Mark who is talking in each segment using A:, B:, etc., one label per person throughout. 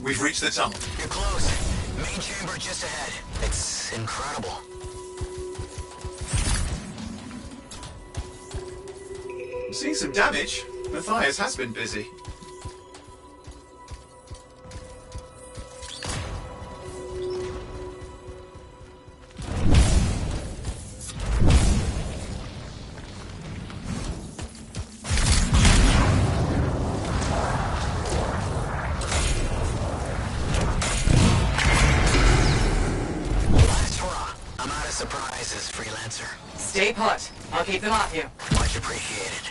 A: We've reached the tunnel.
B: You're close. Main chamber just ahead. It's incredible.
A: I'm seeing some damage. Matthias has been busy.
B: Surprises, freelancer.
C: Stay put. I'll keep them off you.
B: Much appreciated.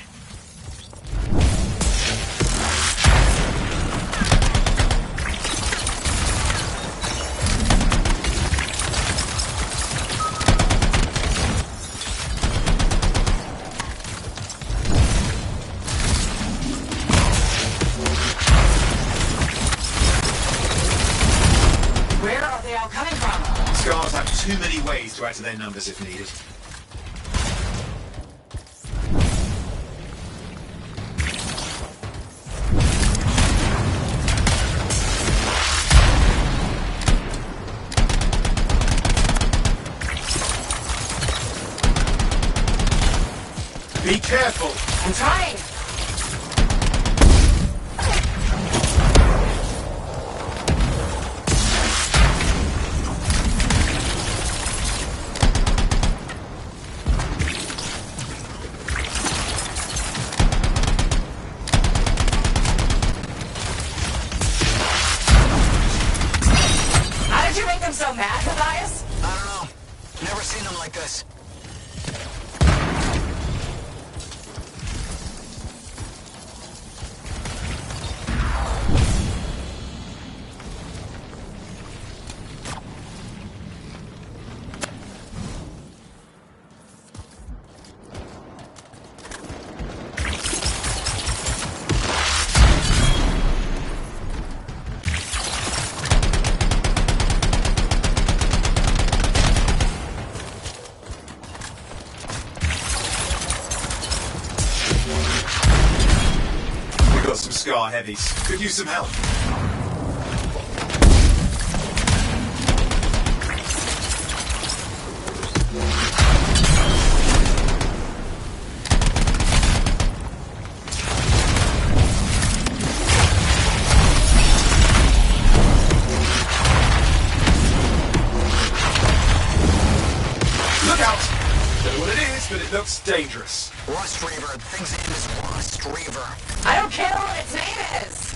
C: Where are they all coming from?
A: Scars have too many ways to add to their numbers if needed. Be careful!
C: I'm trying! How did you make them so mad, Matthias?
B: I don't know. Never seen them like this.
A: We've got some Scar heavies. Could use some help. Look out! Don't know what it is, but it looks dangerous.
B: Rust Reaver. The thing's name is Rust Reaver.
C: I don't care what its name is!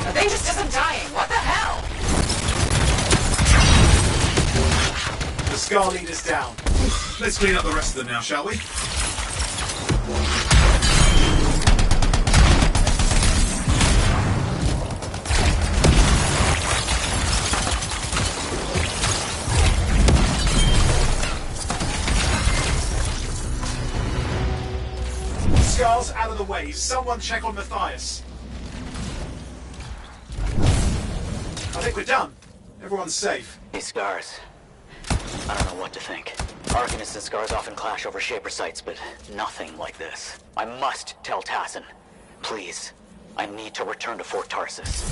C: The thing just isn't dying. What the hell?
A: The Scar leader's down. Let's clean up the rest of them now, shall we? Scar's out of the way. Someone check on Matthias. I think we're done. Everyone's safe.
B: These scars. I don't know what to think. Arcanists and scars often clash over Shaper sites, but nothing like this. I must tell Tassin. Please. I need to return to Fort Tarsus.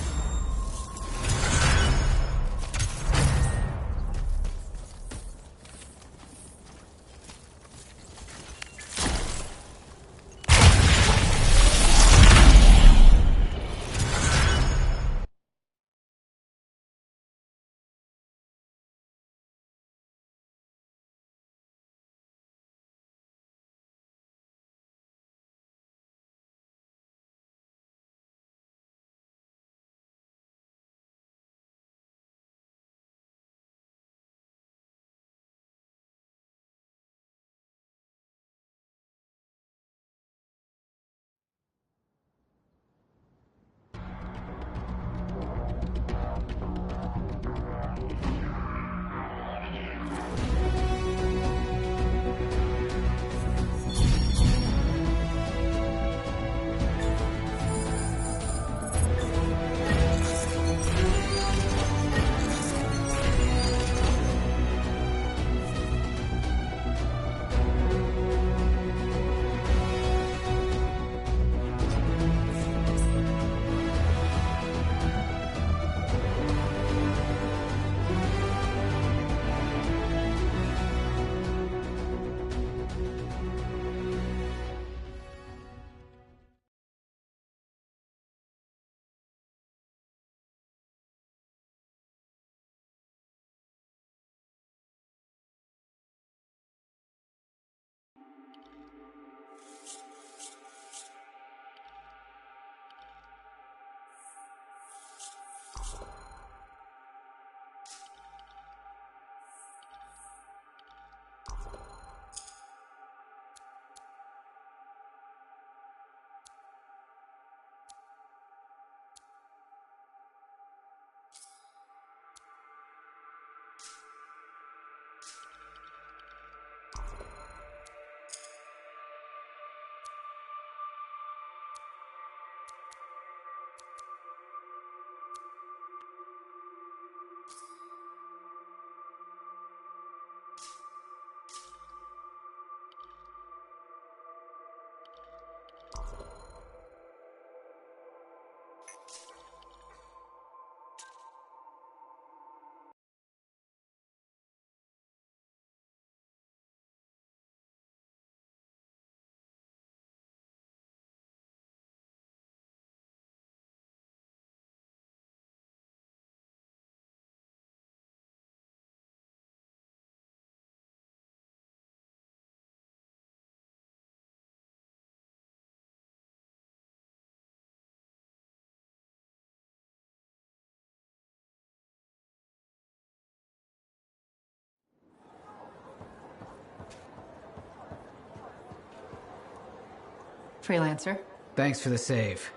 D: Freelancer.
E: Thanks for the save.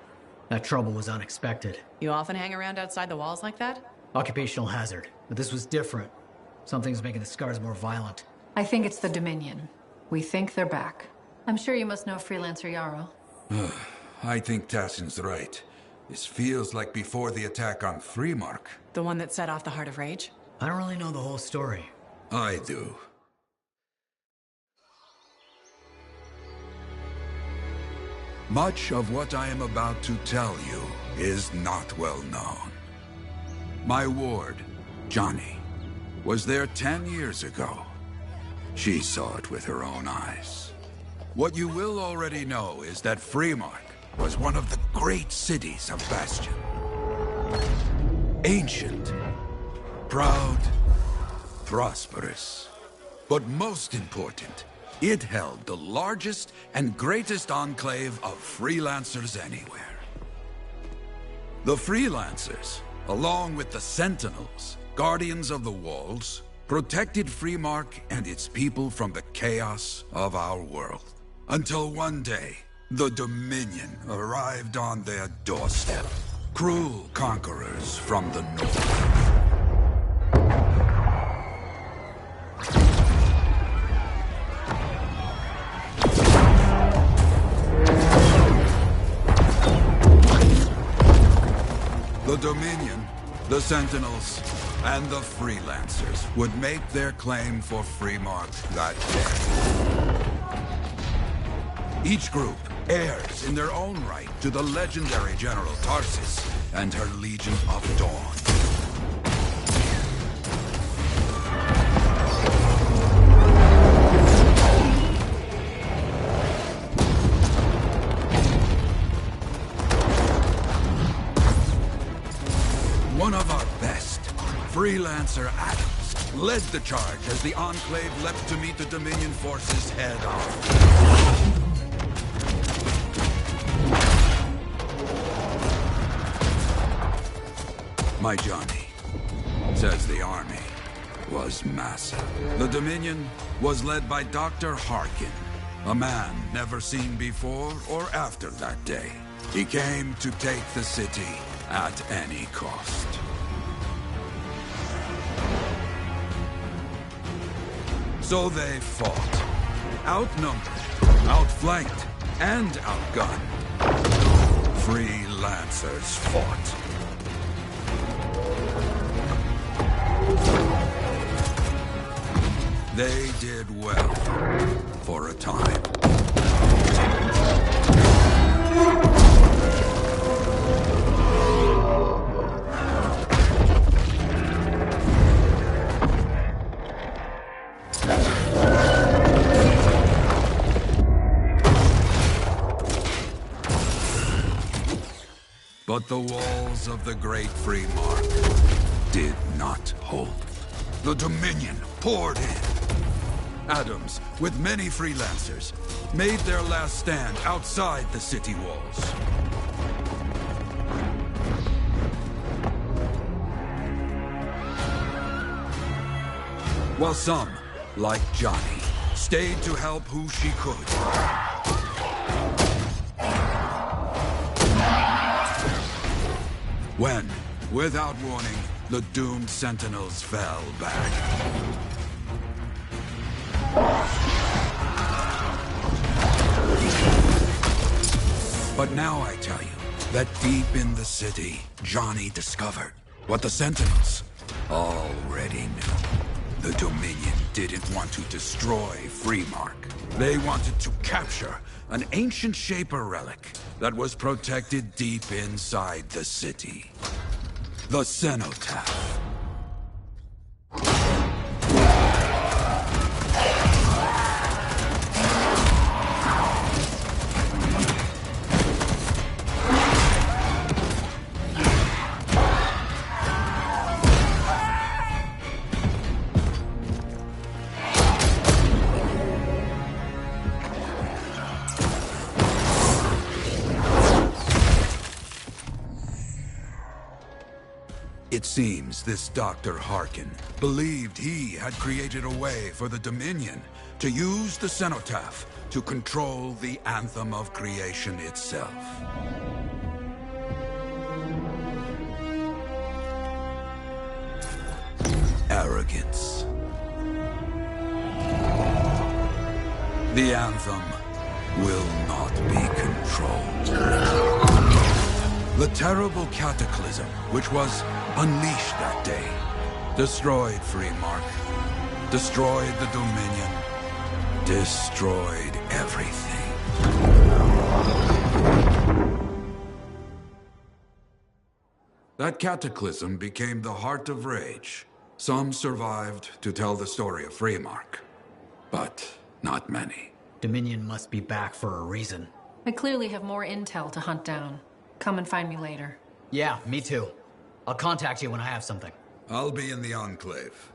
E: That trouble was unexpected.
C: You often hang around outside the walls like that?
E: Occupational hazard. But this was different. Something's making the scars more violent.
D: I think it's the Dominion. We think they're back. I'm sure you must know Freelancer Yarrow.
F: I think Tassin's right. This feels like before the attack on Freemark.
C: The one that set off the Heart of Rage?
E: I don't really know the whole story.
F: I do. Much of what I am about to tell you is not well known. My ward, Johnny, was there 10 years ago. She saw it with her own eyes. What you will already know is that Freemark was one of the great cities of Bastion. Ancient, proud, prosperous. But most important, it held the largest and greatest enclave of freelancers anywhere. The freelancers, along with the Sentinels, guardians of the walls, protected Freemark and its people from the chaos of our world. Until one day, the Dominion arrived on their doorstep. Cruel conquerors from the north. The Dominion, the Sentinels, and the Freelancers would make their claim for Freemark that day. Each group heirs in their own right to the legendary General Tarsis and her Legion of Dawn. One of our best, Freelancer Adams, led the charge as the Enclave leapt to meet the Dominion forces head-on. My Johnny says the army was massive. The Dominion was led by Dr. Harkin, a man never seen before or after that day. He came to take the city at any cost. So they fought. Outnumbered, outflanked, and outgunned. Freelancers fought. They did well for a time. But the walls of the Great Freemark did not hold. The Dominion poured in. Adams, with many freelancers, made their last stand outside the city walls. While some, like Johnny, stayed to help who she could. When, without warning, the doomed Sentinels fell back. But now I tell you that deep in the city, Johnny discovered what the Sentinels already knew. The Dominion didn't want to destroy Freemark. They wanted to capture an ancient Shaper relic that was protected deep inside the city. The Cenotaph. It seems this Dr. Harkin believed he had created a way for the Dominion to use the cenotaph to control the Anthem of creation itself. Arrogance. The Anthem will not be controlled. The terrible cataclysm which was unleashed that day destroyed Freemark, destroyed the Dominion, destroyed everything. That cataclysm became the heart of rage. Some survived to tell the story of Freemark, but not many.
E: Dominion must be back for a reason.
D: I clearly have more intel to hunt down. Come and find me later.
E: Yeah, me too. I'll contact you when I have something.
F: I'll be in the Enclave.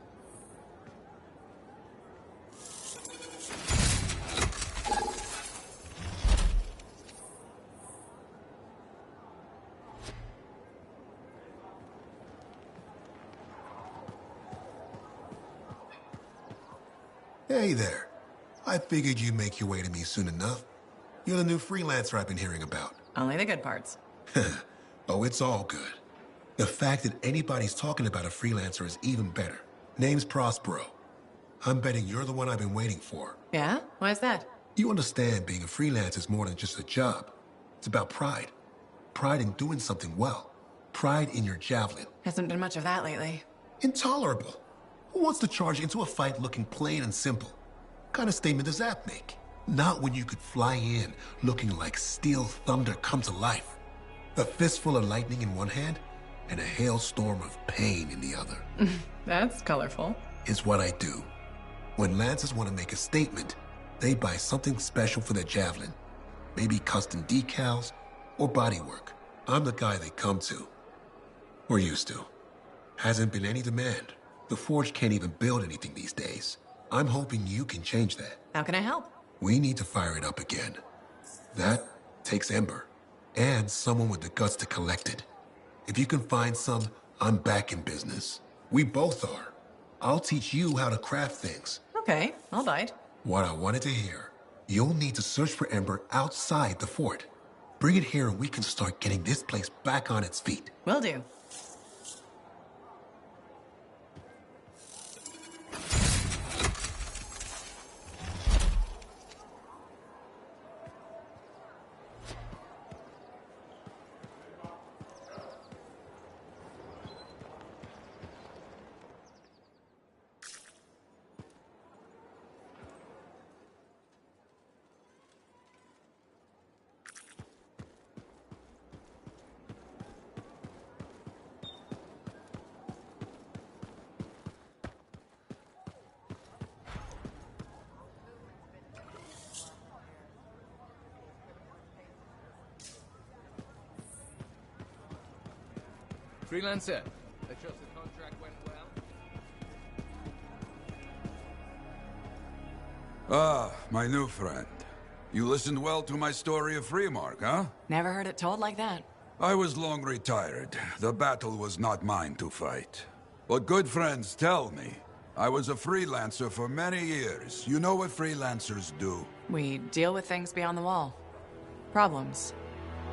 G: Hey there. I figured you'd make your way to me soon enough. You're the new freelancer I've been hearing about.
C: Only the good parts.
G: Oh, it's all good. The fact that anybody's talking about a freelancer is even better. Name's Prospero. I'm betting you're the one I've been waiting for.
C: Yeah? Why's that?
G: You understand being a freelancer is more than just a job. It's about pride. Pride in doing something well. Pride in your javelin.
C: Hasn't been much of that lately.
G: Intolerable. Who wants to charge into a fight looking plain and simple? What kind of statement does that make? Not when you could fly in looking like steel thunder come to life. A fistful of lightning in one hand and a hailstorm of pain in the other.
C: That's colorful.
G: Is what I do. When Lancers want to make a statement, they buy something special for their javelin. Maybe custom decals or bodywork. I'm the guy they come to. Or used to. Hasn't been any demand. The Forge can't even build anything these days. I'm hoping you can change that.
C: How can I help?
G: We need to fire it up again. That takes Ember. And someone with the guts to collect it. If you can find some, I'm back in business. We both are. I'll teach you how to craft things.
C: Okay, I'll bite.
G: What I wanted to hear. You'll need to search for Ember outside the fort. Bring it here and we can start getting this place back on its feet.
C: Will do.
H: Freelancer, I trust the contract went well?
F: Ah, my new friend. You listened well to my story of Freemark, huh?
C: Never heard it told like that.
F: I was long retired. The battle was not mine to fight. But good friends tell me. I was a freelancer for many years. You know what freelancers do?
C: We deal with things beyond the wall. Problems.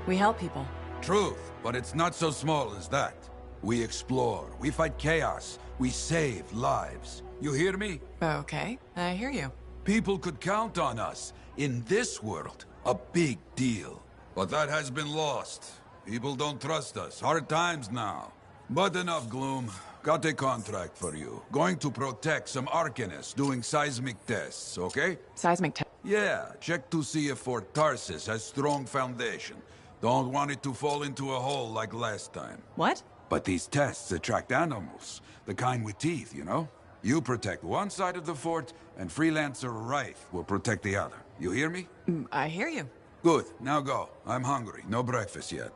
C: We help people.
F: Truth, but it's not so small as that. We explore, we fight chaos, we save lives. You hear me?
C: Okay, I hear you.
F: People could count on us. In this world, a big deal. But that has been lost. People don't trust us. Hard times now. But enough gloom. Got a contract for you. Going to protect some Arcanists doing seismic tests, okay?
C: Seismic test.
F: Yeah, check to see if Fort Tarsus has strong foundation. Don't want it to fall into a hole like last time.
C: What?
F: But these tests attract animals. The kind with teeth, you know? You protect one side of the fort, and Freelancer Wraith will protect the other. You hear me?
C: I hear you.
F: Good, now go. I'm hungry. No breakfast yet.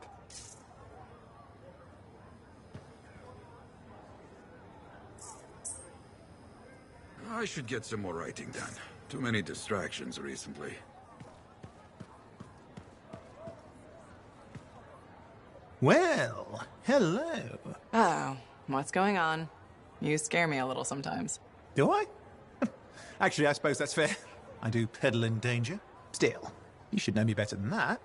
F: I should get some more writing done. Too many distractions recently.
I: Well, hello.
C: Oh, what's going on? You scare me a little sometimes.
I: Do I? Actually, I suppose that's fair. I do peddle in danger. Still, you should know me better than that.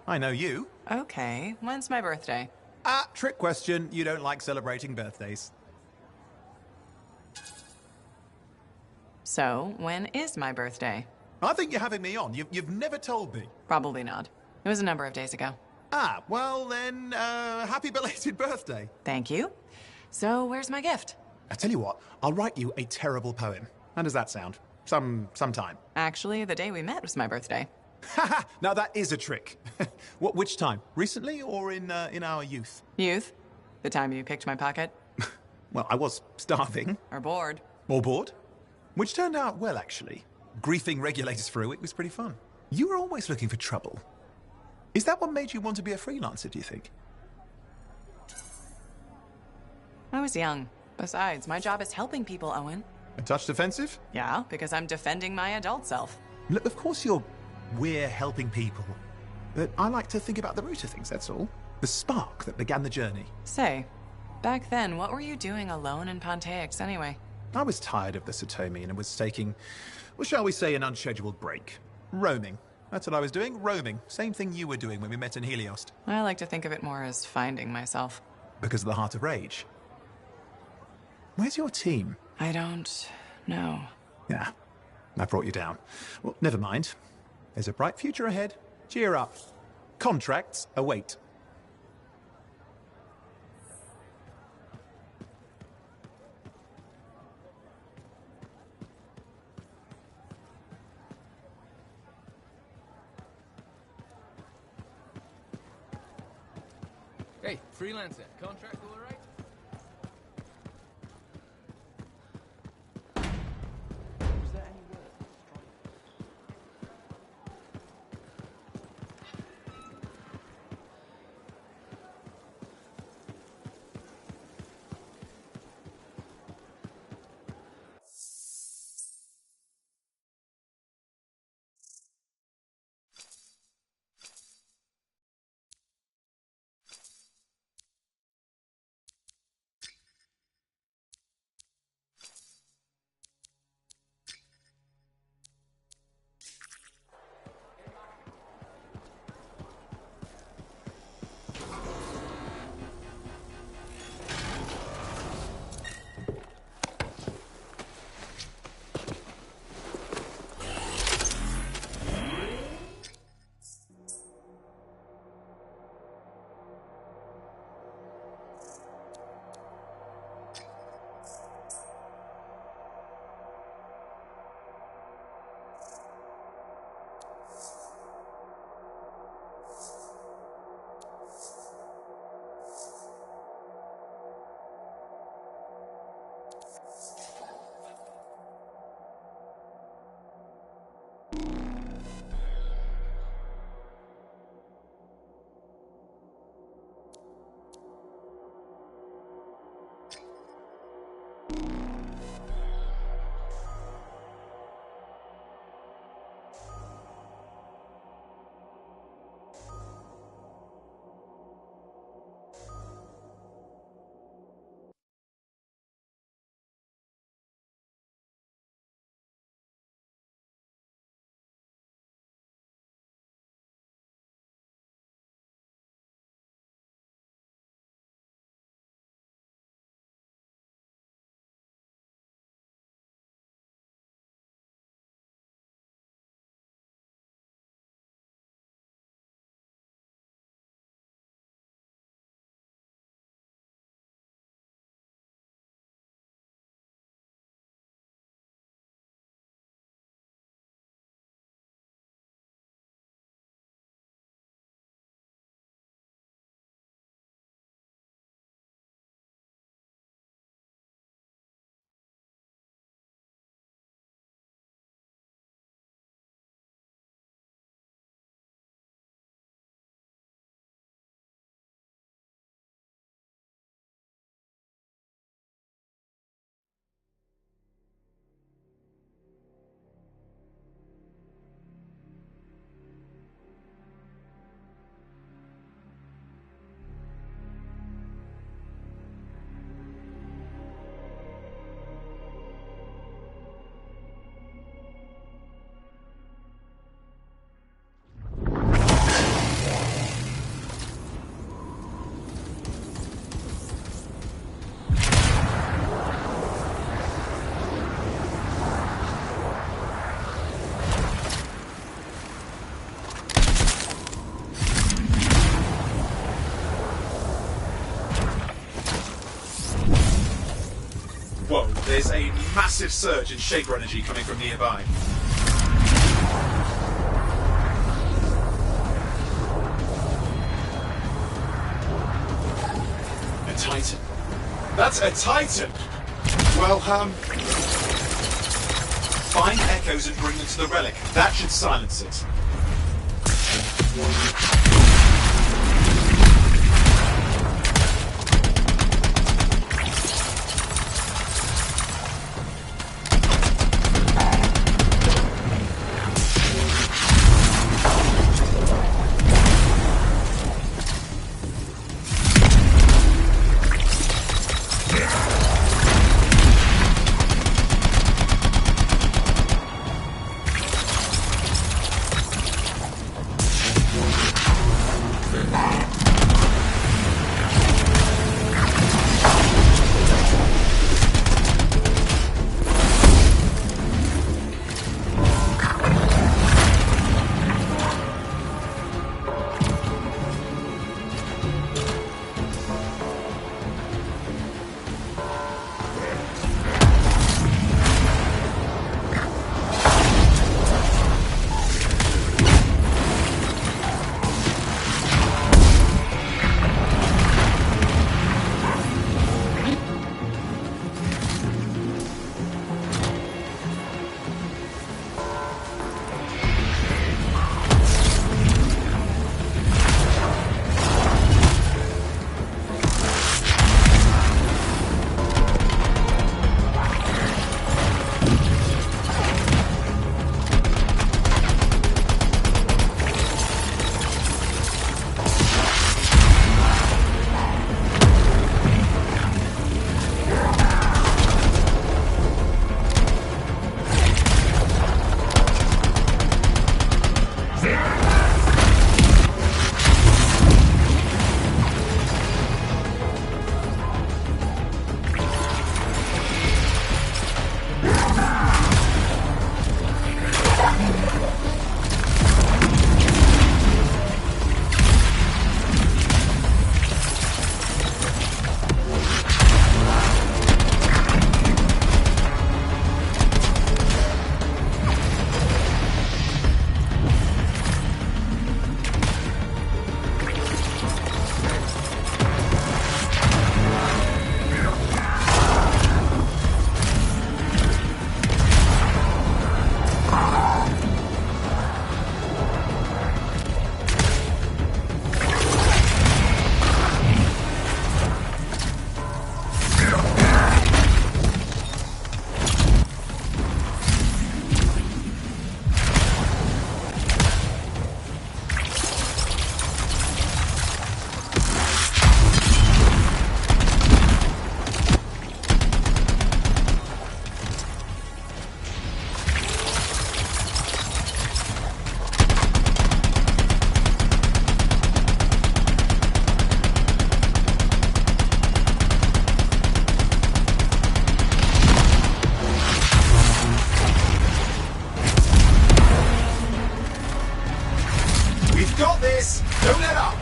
I: I know you.
C: Okay, when's my birthday?
I: Trick question. You don't like celebrating birthdays.
C: So, when is my birthday?
I: I think you're having me on. You've never told me.
C: Probably not. It was a number of days ago.
I: Well then, happy belated birthday.
C: Thank you. So, where's my gift?
I: I tell you what, I'll write you a terrible poem. How does that sound? Sometime.
C: Actually, the day we met was my birthday.
I: Haha! Now that is a trick. Which time? Recently or in our youth?
C: Youth? The time you picked my pocket?
I: Well, I was starving.
C: Or bored?
I: Or bored. Which turned out well, actually. Griefing regulators for a week was pretty fun. You were always looking for trouble. Is that what made you want to be a freelancer, do you think?
C: I was young. Besides, my job is helping people, Owen.
I: A touch defensive?
C: Yeah, because I'm defending my adult self.
I: Look, of course we're helping people. But I like to think about the root of things, that's all. The spark that began the journey.
C: Say, back then, what were you doing alone in Pontiacs anyway?
I: I was tired of the Satomi and was taking, well, shall we say, an unscheduled break. Roaming. That's what I was doing, roaming. Same thing you were doing when we met in Heliost.
C: I like to think of it more as finding myself.
I: Because of the Heart of Rage. Where's your team?
C: I don't know.
I: Yeah, I brought you down. Well, never mind. There's a bright future ahead. Cheer up. Contracts await.
H: Hey, freelancer, contract all right?
A: Whoa, there's a massive surge in Shaper energy coming from nearby. A Titan. That's a Titan! Well, find echoes and bring them to the relic. That should silence it. Got this! Don't let up!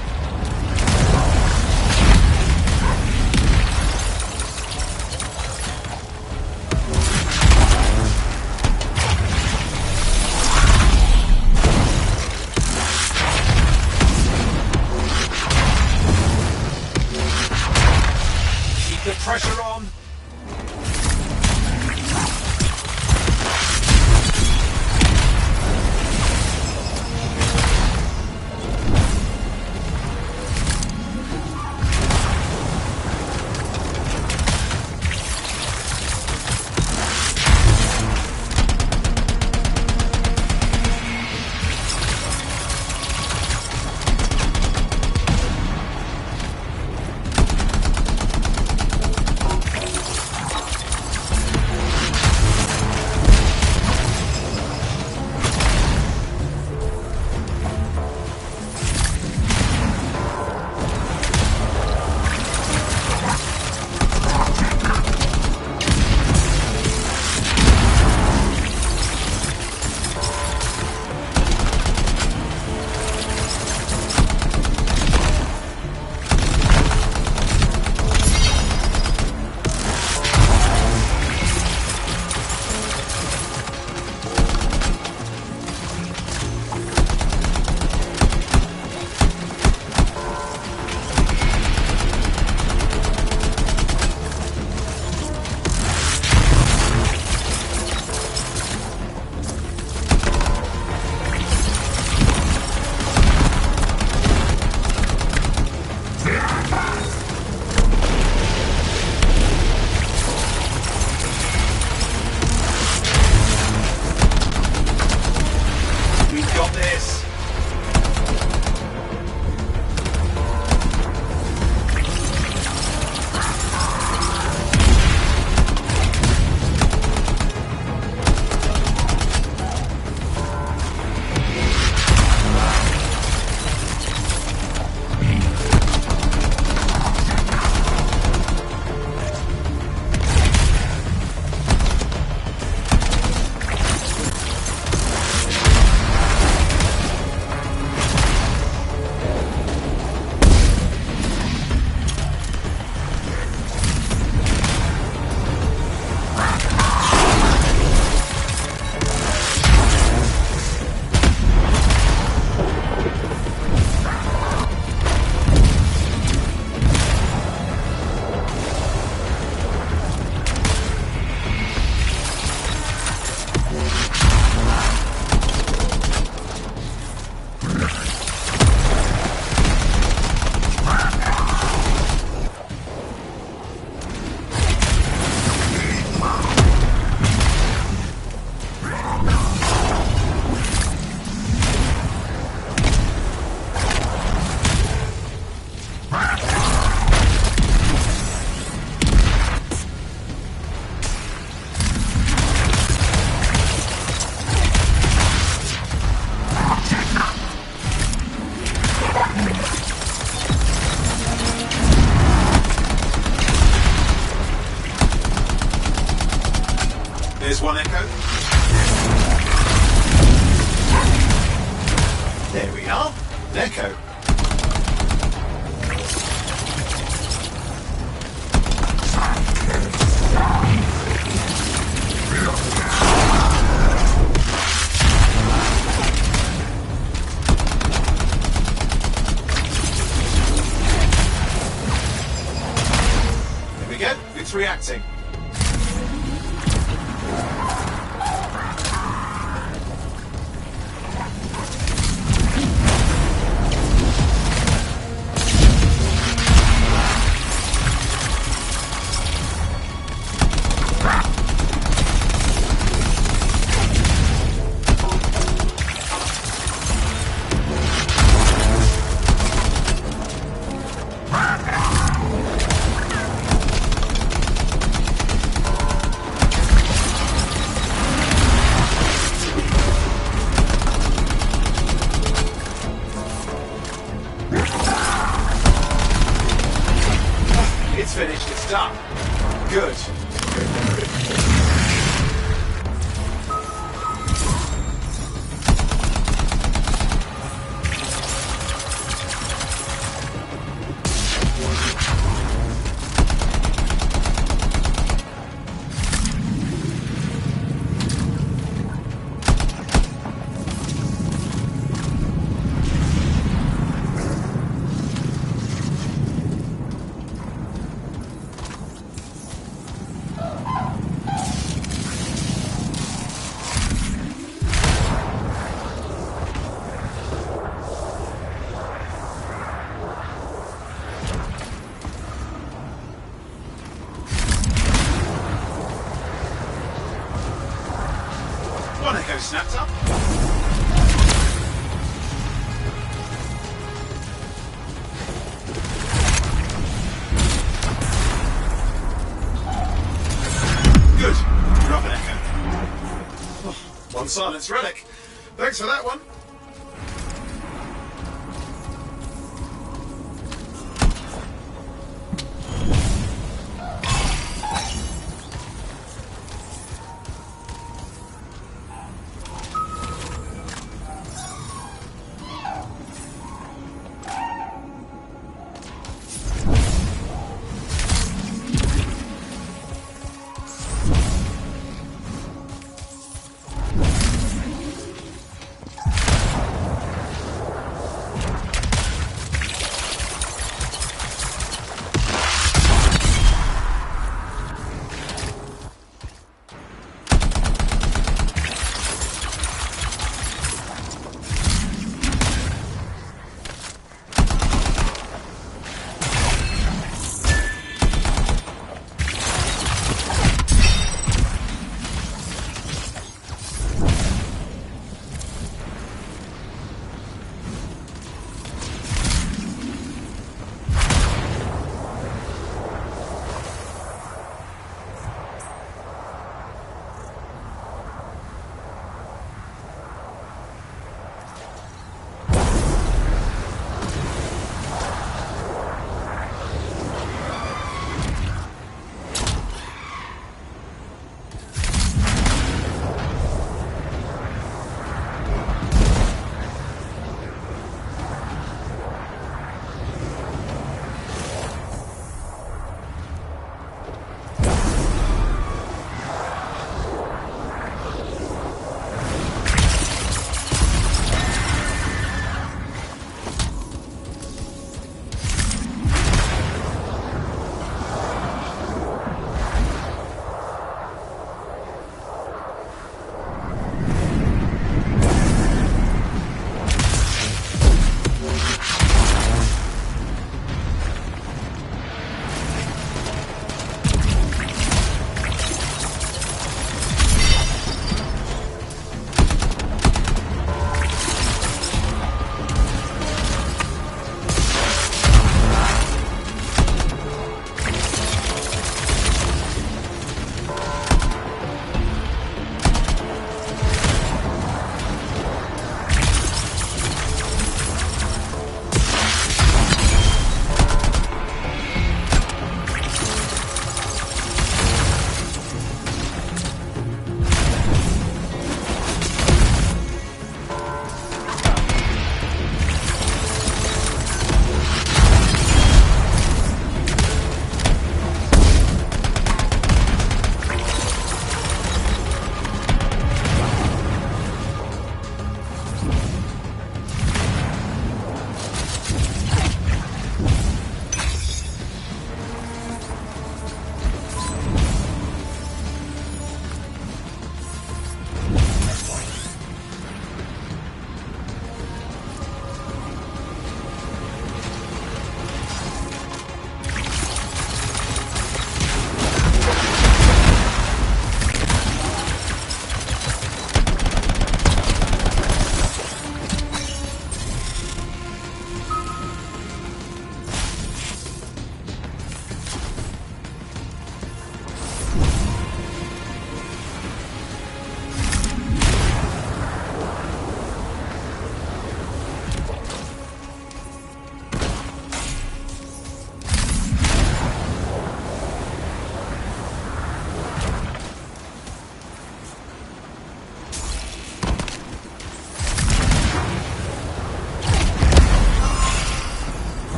A: Keep the pressure on! There's one echo. There we are. An echo. There we go. It's reacting. It's finished, it's done. Good. One echo snapped up. Good. Drop an echo. Oh, one silence relic. Thanks for that one.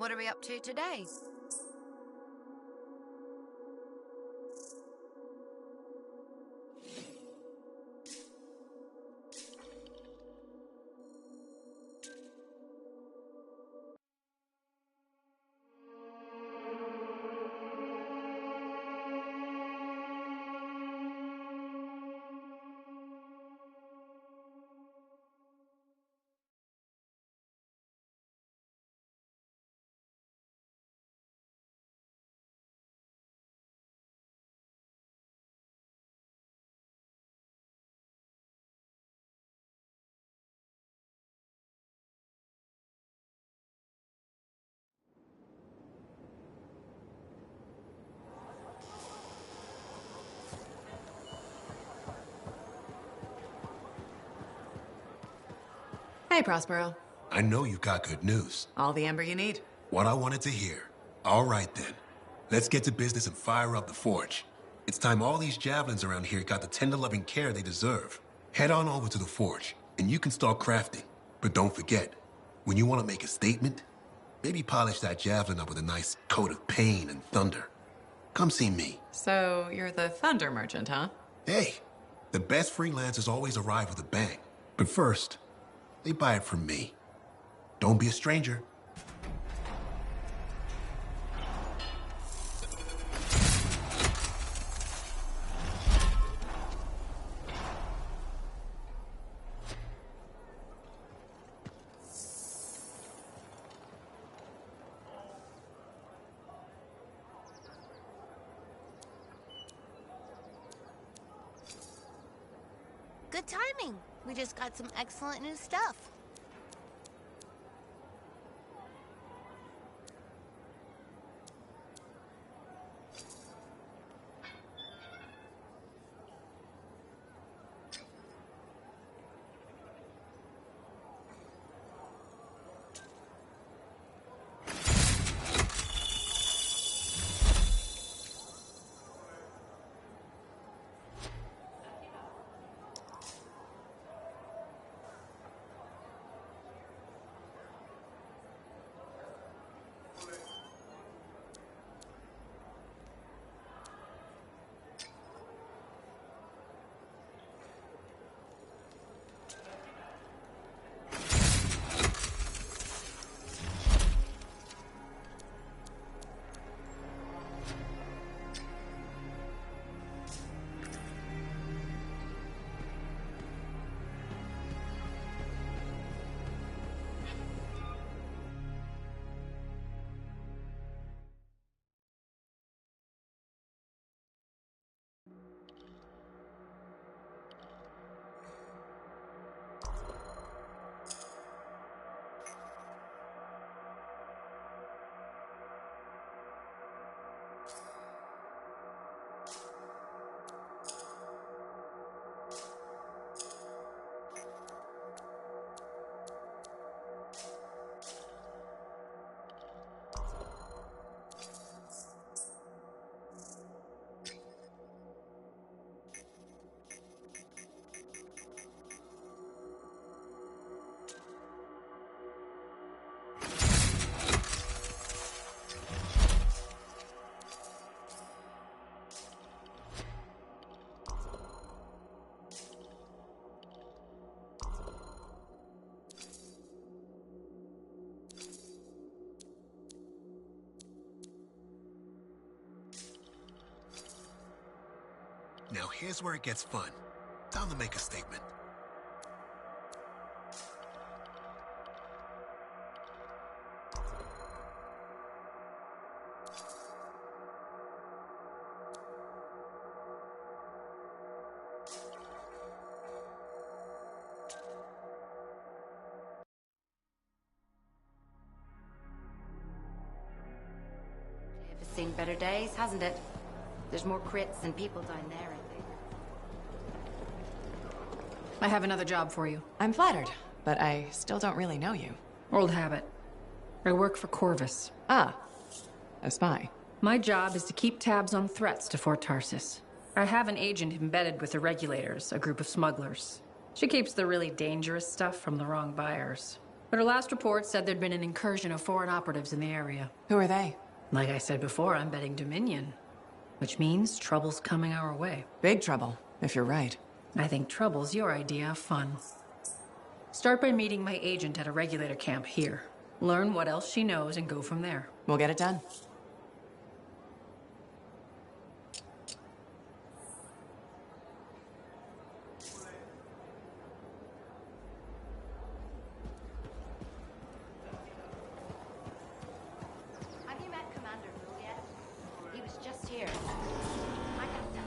J: What are we up to today?
C: Hey, Prospero.
G: I know you've got good news.
C: All the amber you need.
G: What I wanted to hear. All right, then. Let's get to business and fire up the forge. It's time all these javelins around here got the tender loving care they deserve. Head on over to the forge, and you can start crafting. But don't forget, when you want to make a statement, maybe polish that javelin up with a nice coat of pain and thunder. Come see me.
C: So, you're the thunder merchant, huh?
G: Hey, the best freelancers always arrive with a bang. But first, they buy it from me. Don't be a stranger.
J: Good timing. We just got some excellent new stuff.
G: Now here's where it gets fun. Time to make a statement.
K: It's seen better days, hasn't it? There's more crits than people down there, I think.
D: I have another job for you.
C: I'm flattered, but I still don't really know you.
D: Old habit. I work for Corvus.
C: Ah, a spy.
D: My job is to keep tabs on threats to Fort Tarsis. I have an agent embedded with the regulators, a group of smugglers. She keeps the really dangerous stuff from the wrong buyers. But her last report said there'd been an incursion of foreign operatives in the area.
C: Who are they?
D: Like I said before, I'm betting Dominion. Which means trouble's coming our way.
C: Big trouble, if you're right.
D: I think trouble's your idea of fun. Start by meeting my agent at a regulator camp here. Learn what else she knows and go from there.
C: We'll get it done.
K: Have you met Commander Rule yet? He was just here. I got that.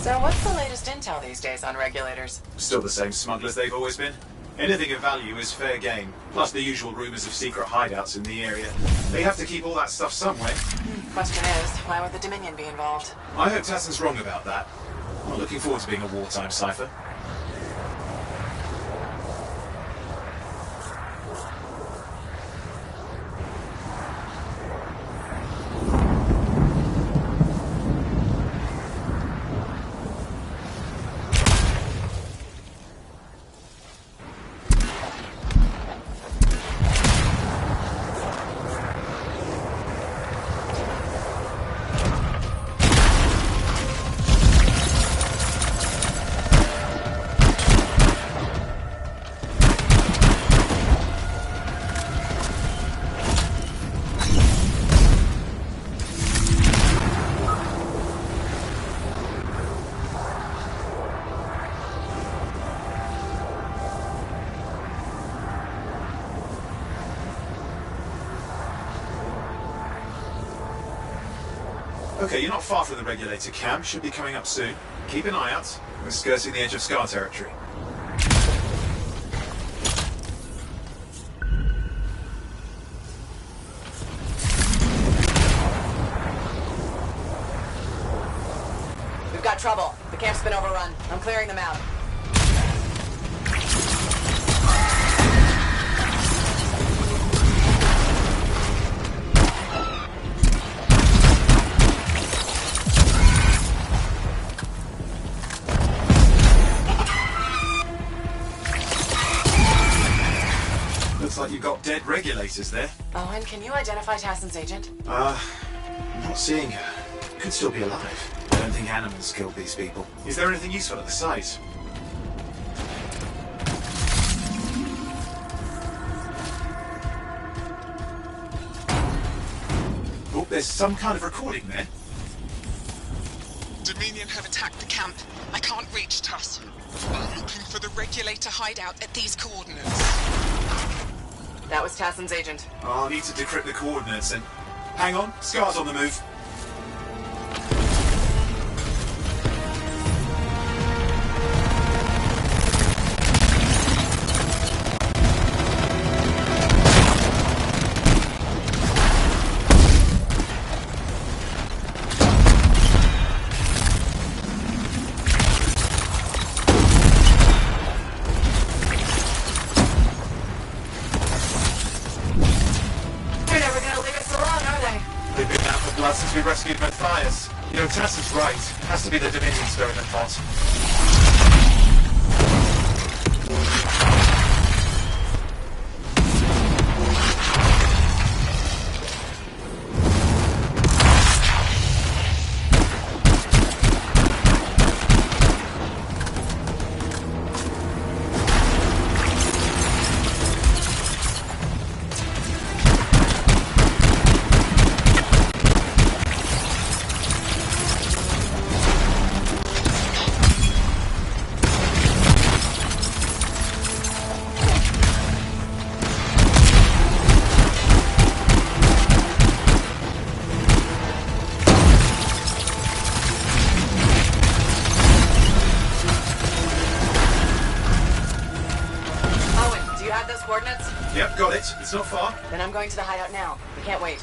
C: So what's the latest intel these days on regulators?
A: Still the same smugglers they've always been. Anything of value is fair game, plus the usual rumors of secret hideouts in the area. They have to keep all that stuff somewhere.
C: Question is, why would the Dominion be involved?
A: I hope Tassin's wrong about that. I'm looking forward to being a wartime cipher. Okay, you're not far from the regulator camp. Should be coming up soon. Keep an eye out. We're skirting the edge of Scar territory.
C: We've got trouble. The camp's been overrun. I'm clearing them out.
A: Looks like you've got dead regulators there.
C: Owen, can you identify Tassin's agent?
A: I'm not seeing her. Could still be alive. I don't think animals killed these people. Is there anything useful at the site? Oh, there's some kind of recording there.
L: Dominion have attacked the camp. I can't reach Tassin. I'm looking for the regulator hideout at these coordinates.
C: That was Tassin's agent.
A: I'll need to decrypt the coordinates and... Hang on, Scar's on the move. Since we rescued Matthias. You know, Tass is right. It has to be the Dominion stirring the pot.
C: Coordinates?
A: Yep, got it. It's not far.
C: Then I'm going to the hideout now. We can't wait.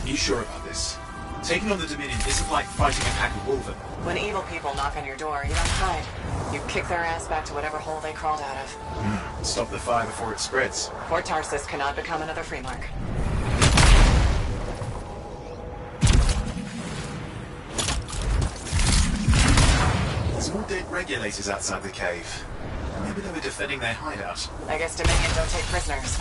A: Are you sure about this? Taking on the Dominion isn't like fighting a pack of wolven.
C: When evil people knock on your door, you don't hide. You kick their ass back to whatever hole they crawled out of.
A: Stop the fire before it spreads.
C: Fort Tarsis cannot become another Freemark.
A: There's more dead regulators outside the cave. Maybe they were defending their hideout.
C: I guess Dominion don't take prisoners.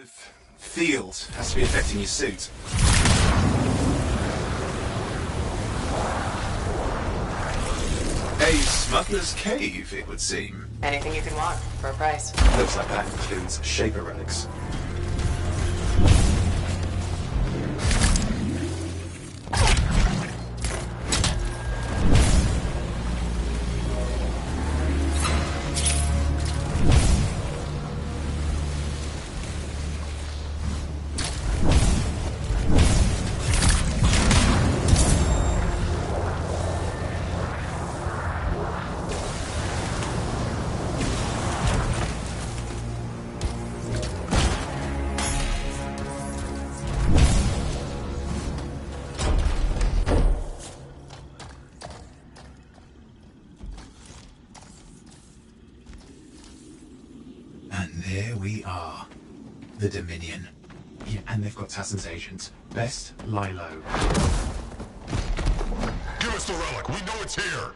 A: of field has to be affecting your suit? A smuggler's cave, it would seem.
C: Anything you can want, for a price.
A: Looks like that includes Shaper relics. There we are. The Dominion. Yeah, and they've got Tassin's agent. Best lie low.
M: Give us the relic. We know it's here.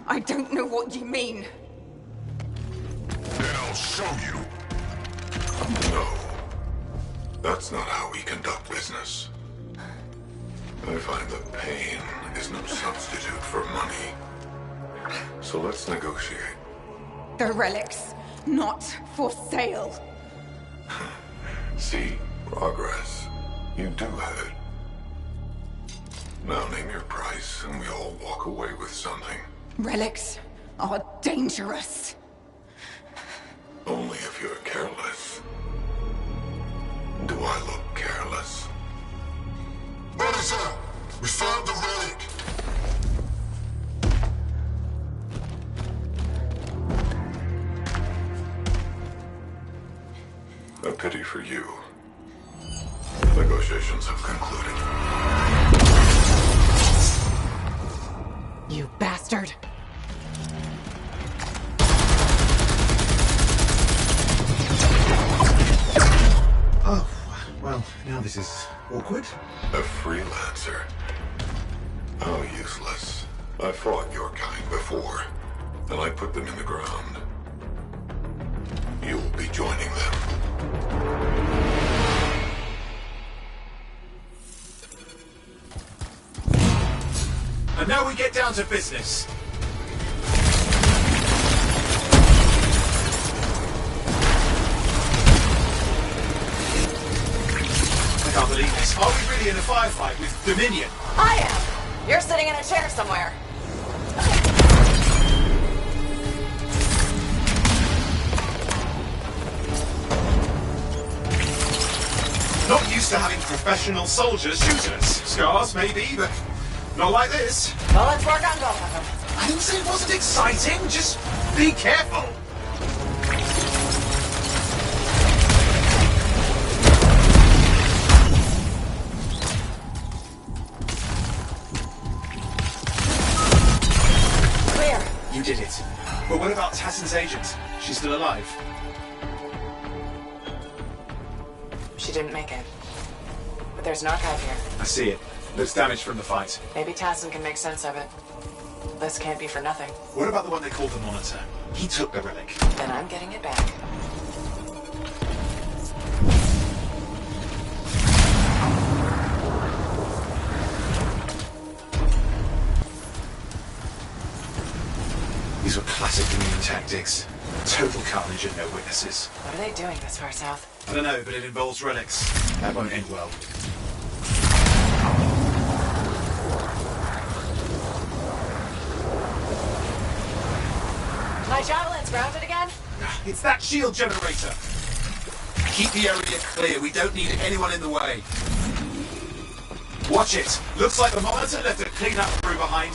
N: I don't know what you mean.
M: Then I'll show you. No. That's not how we conduct business. I find that pain is no substitute for money. So let's negotiate.
N: The relics, not for sale.
M: See, progress. You do have it. Now name your price, and we all walk away with something.
N: Relics are dangerous.
M: Only if you're careless. Do I look careless? Officer, we found the relic. A pity for you. Negotiations have concluded.
N: You bastard.
A: Oh, well, now this is awkward.
M: A freelancer? How useless. I fought your kind before, and I put them in the ground. You will be joining them.
A: And now we get down to business. I can't believe this. Are we really in a firefight with Dominion?
C: I am! You're sitting in a chair somewhere.
A: Not used to having professional soldiers shoot us. Scars, maybe, but not like this.
C: Well, let's work on both of them.
A: I didn't say it wasn't exciting. Just be careful.
C: Clear.
A: You did it. But what about Tassin's agent? She's still alive.
C: She didn't make it. But there's an archive here.
A: I see it. Looks damaged from the fight.
C: Maybe Tassin can make sense of it. This can't be for nothing.
A: What about the one they called the Monitor? He took the relic.
C: Then I'm getting it back.
A: These were classic Dominion tactics. Total carnage and no witnesses.
C: What are they doing this far south?
A: I don't know, but it involves relics. That won't end well.
C: My javelin's grounded again?
A: It's that shield generator. Keep the area clear. We don't need anyone in the way. Watch it. Looks like the Monitor left a clean-up crew behind.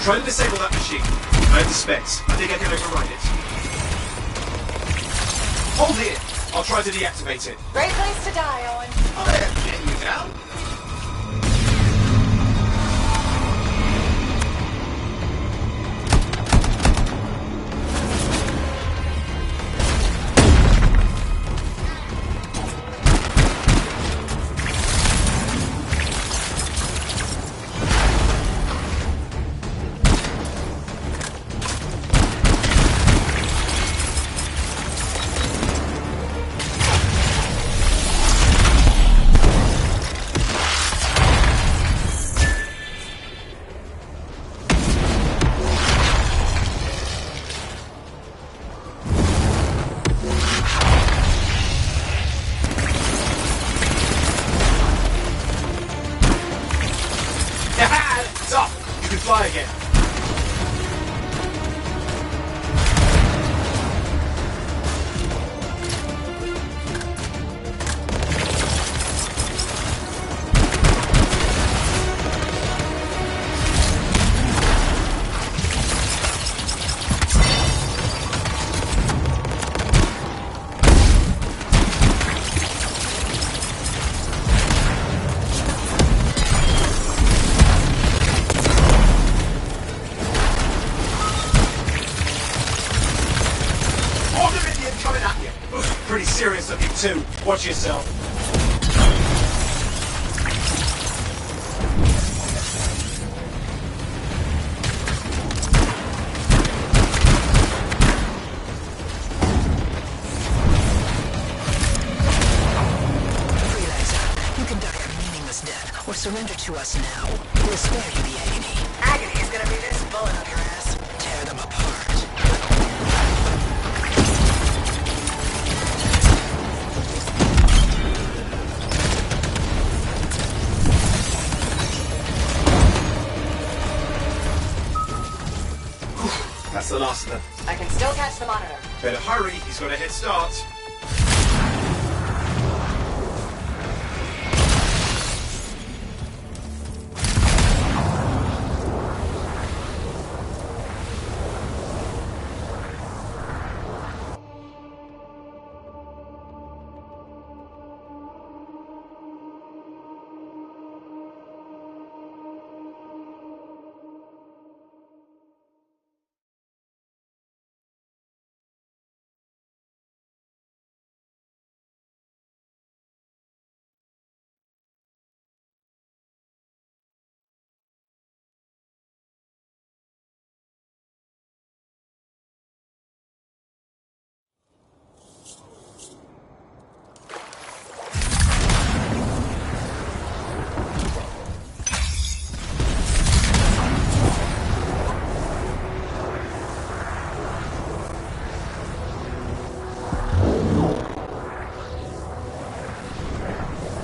A: Try to disable that machine. I have the specs. I think I can override it. Hold here. I'll try to deactivate it.
C: Great place to die, Owen.
A: I am getting you down. fly again. Pretty serious of you too. Watch yourself.
O: Freelancer, you can die a meaningless death, or surrender to us now. We'll spare you the agony.
N: Agony is gonna be this bullet up your ass.
O: Tear them apart.
A: That's the last of them.
C: I can still catch the monitor.
A: Better hurry, he's got a head start.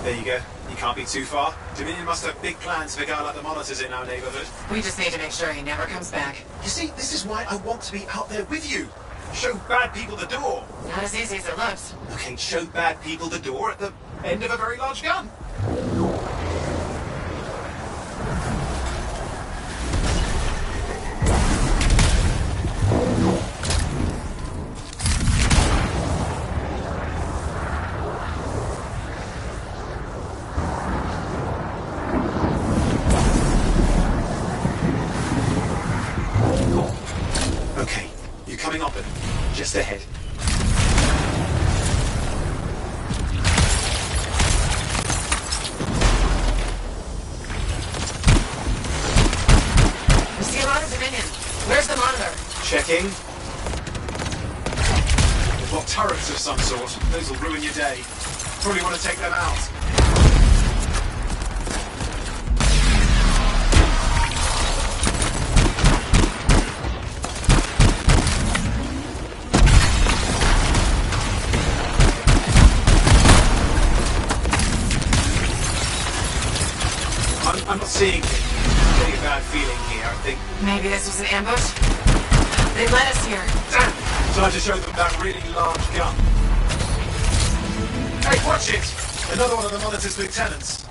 A: There you go. You can't be too far. Dominion must have big plans for a guy like the monitors in our neighborhood.
C: We just need to make sure he never comes back.
A: You see, this is why I want to be out there with you. Show bad people the door.
C: Not as easy as it looks.
A: Okay, show bad people the door at the end of a very large gun. Okay, you're coming up and just ahead.
C: We see a lot of Dominion. Where's the monitor?
A: Checking. They've got turrets of some sort. Those will ruin your day. Probably want to take them out. I'm not seeing it. I'm getting a bad feeling here, I think.
C: Maybe this was an ambush? They led us here.
A: Damn! Time to show them that really large gun. Hey, watch it! Another one of the monitor's lieutenants.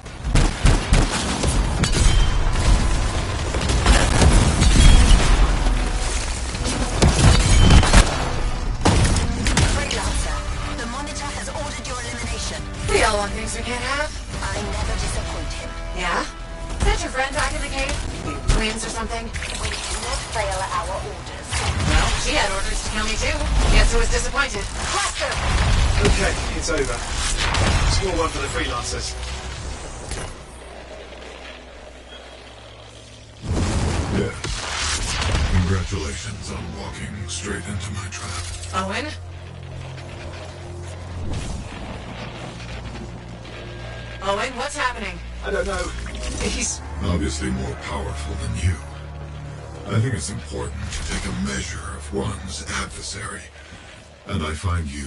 O: Freelancer, the monitor has ordered your elimination.
C: We all want things we can't have.
O: I never disappoint him.
C: Yeah? Is that your friend back in the cave? Twins or something?
O: We do not fail our orders.
C: Well, she had orders to kill me too. Guess who was disappointed?
O: Cluster!
A: Okay, it's over. Score one for the freelancers.
M: Yes. Congratulations on walking straight into my trap.
C: Owen? Owen, what's happening?
A: I don't know. He's
M: Obviously more powerful than you. I think it's important to take a measure of one's adversary. And I find you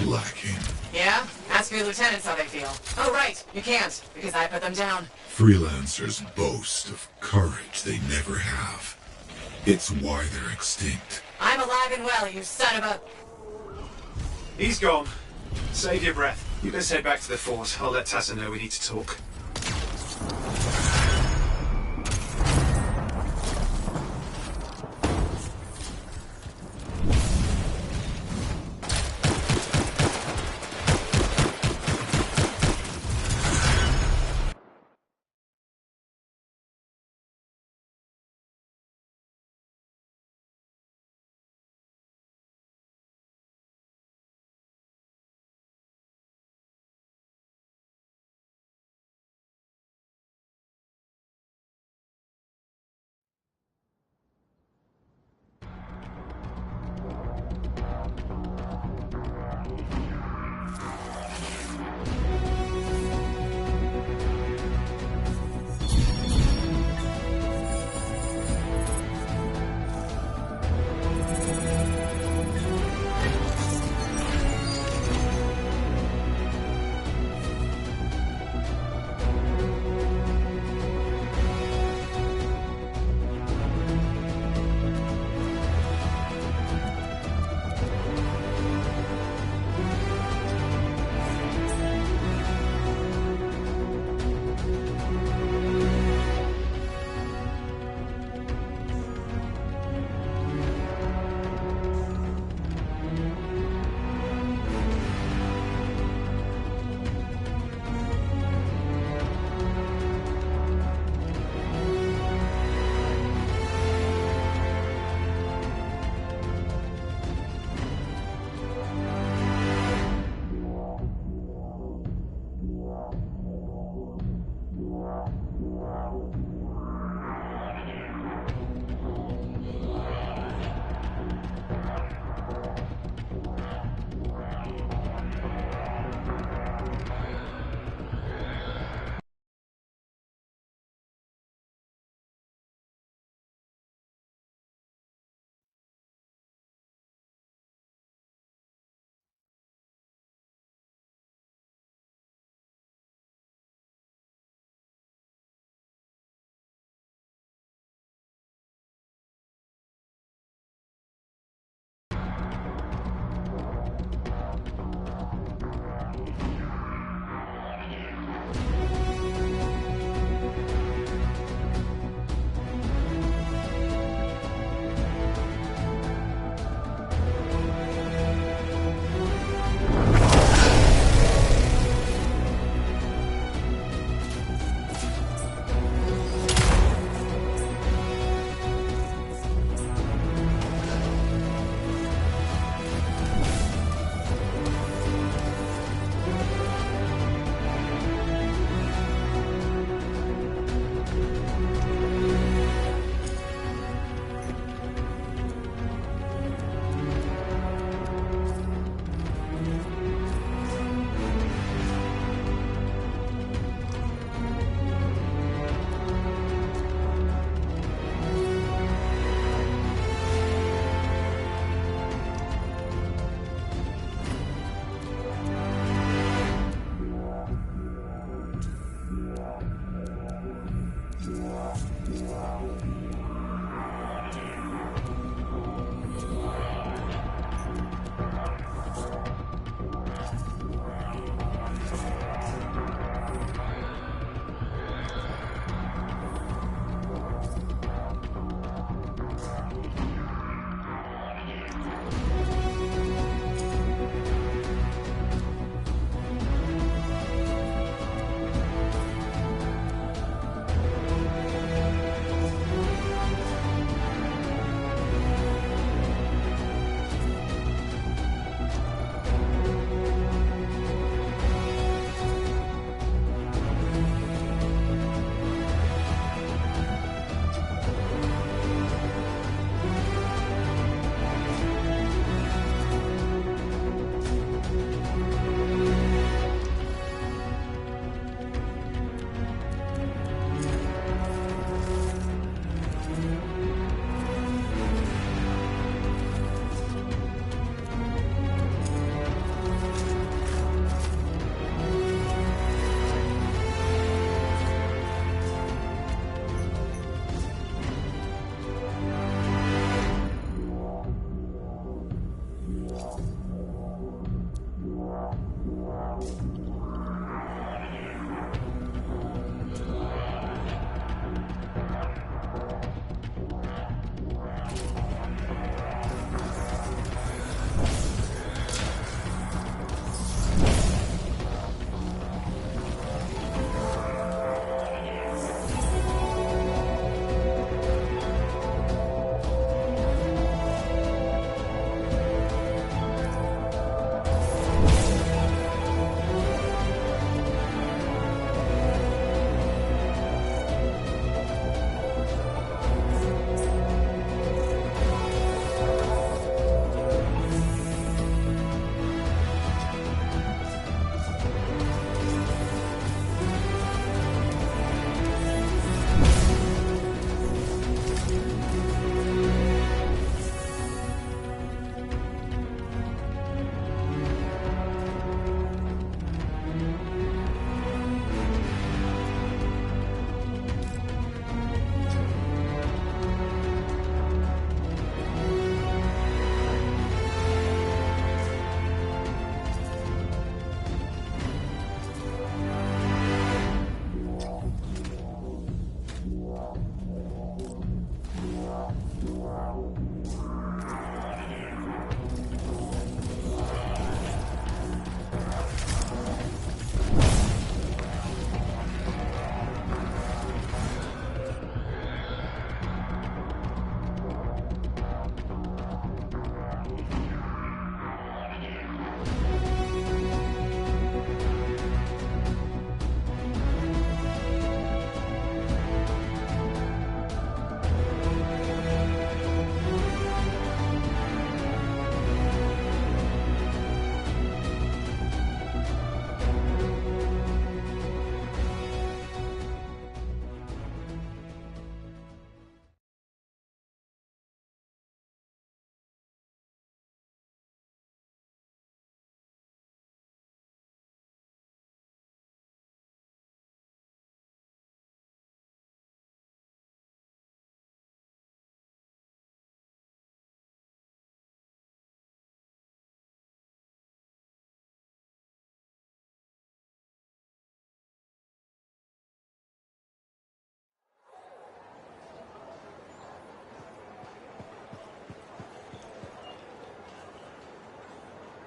M: lacking.
C: Yeah? Ask your lieutenants how they feel. Oh, right, you can't, because I put them down.
M: Freelancers boast of courage they never have. It's why they're extinct.
C: I'm alive and well, you son of a...
A: He's gone. Save your breath. You best head back to the fort. I'll let Tassa know we need to talk.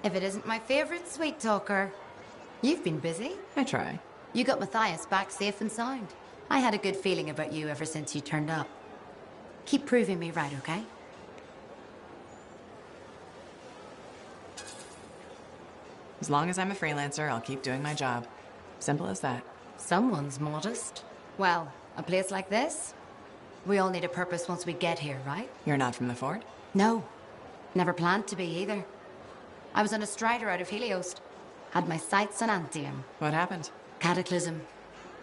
K: If it isn't my favorite sweet talker. You've been busy.
C: I try.
K: You got Matthias back safe and sound. I had a good feeling about you ever since you turned up. Keep proving me right, okay?
C: As long as I'm a freelancer, I'll keep doing my job. Simple as that.
K: Someone's modest. Well, a place like this, we all need a purpose once we get here, right?
C: You're not from the fort?
K: No. Never planned to be either. I was on a strider out of Helios. Had my sights on Anthem.
C: What happened?
K: Cataclysm.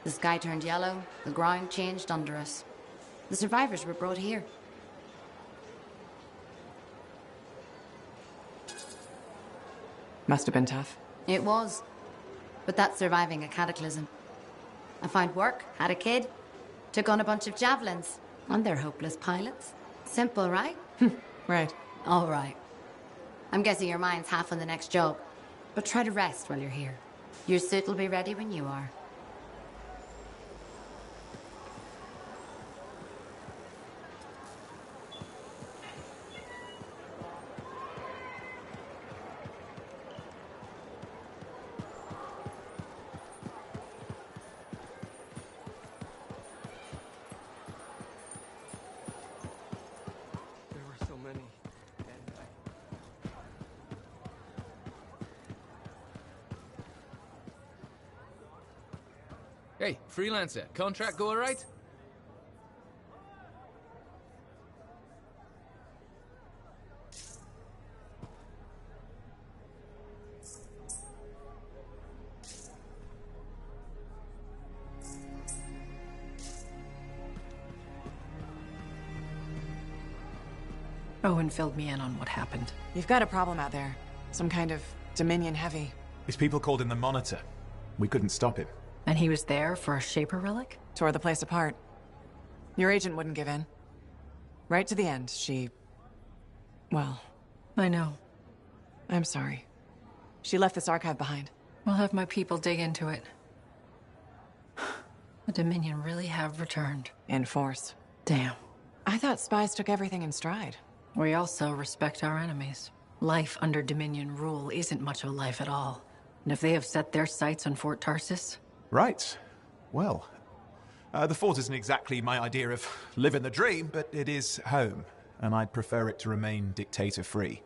K: The sky turned yellow, the ground changed under us. The survivors were brought here.
C: Must have been tough.
K: It was. But that's surviving a cataclysm. I found work, had a kid, took on a bunch of javelins, and they're hopeless pilots. Simple, right?
C: Right.
K: All right. I'm guessing your mind's half on the next job. But try to rest while you're here. Your suit will be ready when you are.
H: Hey, freelancer, contract go alright?
D: Owen filled me in on what happened.
C: You've got a problem out there. Some kind of Dominion heavy.
I: His people called him the Monitor. We couldn't stop him.
D: And he was there for a Shaper relic?
C: Tore the place apart. Your agent wouldn't give in. Right to the end, she... Well...
D: I know.
C: I'm sorry. She left this archive behind.
D: I'll have my people dig into it. The Dominion really have returned.
C: In force.
D: Damn.
C: I thought spies took everything in stride.
D: We also respect our enemies. Life under Dominion rule isn't much of a life at all. And if they have set their sights on Fort Tarsis...
I: Right. Well, the fort isn't exactly my idea of living the dream, but it is home, and I'd prefer it to remain dictator-free.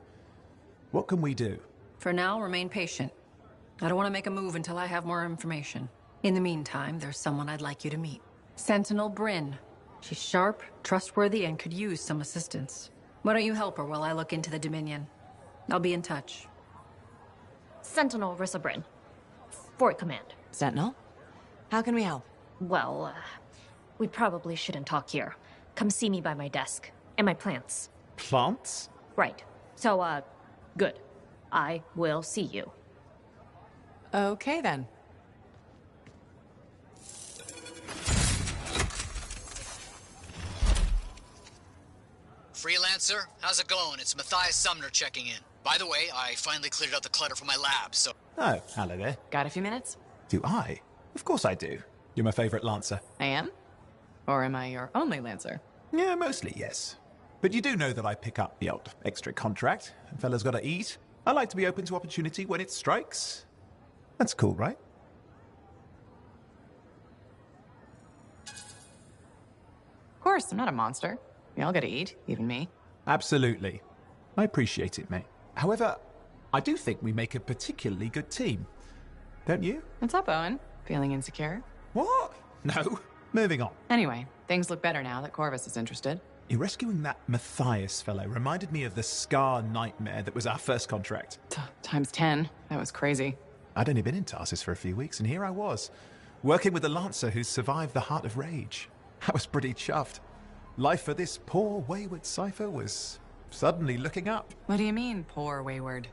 I: What can we do?
D: For now, remain patient. I don't want to make a move until I have more information. In the meantime, there's someone I'd like you to meet. Sentinel Bryn. She's sharp, trustworthy, and could use some assistance. Why don't you help her while I look into the Dominion? I'll be in touch.
P: Sentinel Rissa Bryn. Fort Command.
C: Sentinel? How can we help?
P: Well, we probably shouldn't talk here. Come see me by my desk. And my plants.
I: Plants?
P: Right. So, good. I will see you.
C: Okay, then.
B: Freelancer, how's it going? It's Matthias Sumner checking in. By the way, I finally cleared out the clutter from my lab, so...
I: Oh, hello there.
C: Got a few minutes?
I: Do I? Of course I do. You're my favorite Lancer.
C: I am? Or am I your only Lancer?
I: Yeah, mostly, yes. But you do know that I pick up the odd extra contract. And fellas gotta eat. I like to be open to opportunity when it strikes. That's cool, right?
C: Of course, I'm not a monster. We all gotta eat, even me.
I: Absolutely. I appreciate it, mate. However, I do think we make a particularly good team. Don't you?
C: What's up, Owen? Feeling insecure?
I: What? No. Moving on.
C: Anyway, things look better now that Corvus is interested.
I: You rescuing that Matthias fellow reminded me of the Scar nightmare that was our first contract.
C: Times 10. That was crazy.
I: I'd only been in Tarsus for a few weeks, and here I was, working with a Lancer who survived the Heart of Rage. I was pretty chuffed. Life for this poor, wayward cipher was suddenly looking up.
C: What do you mean, poor wayward?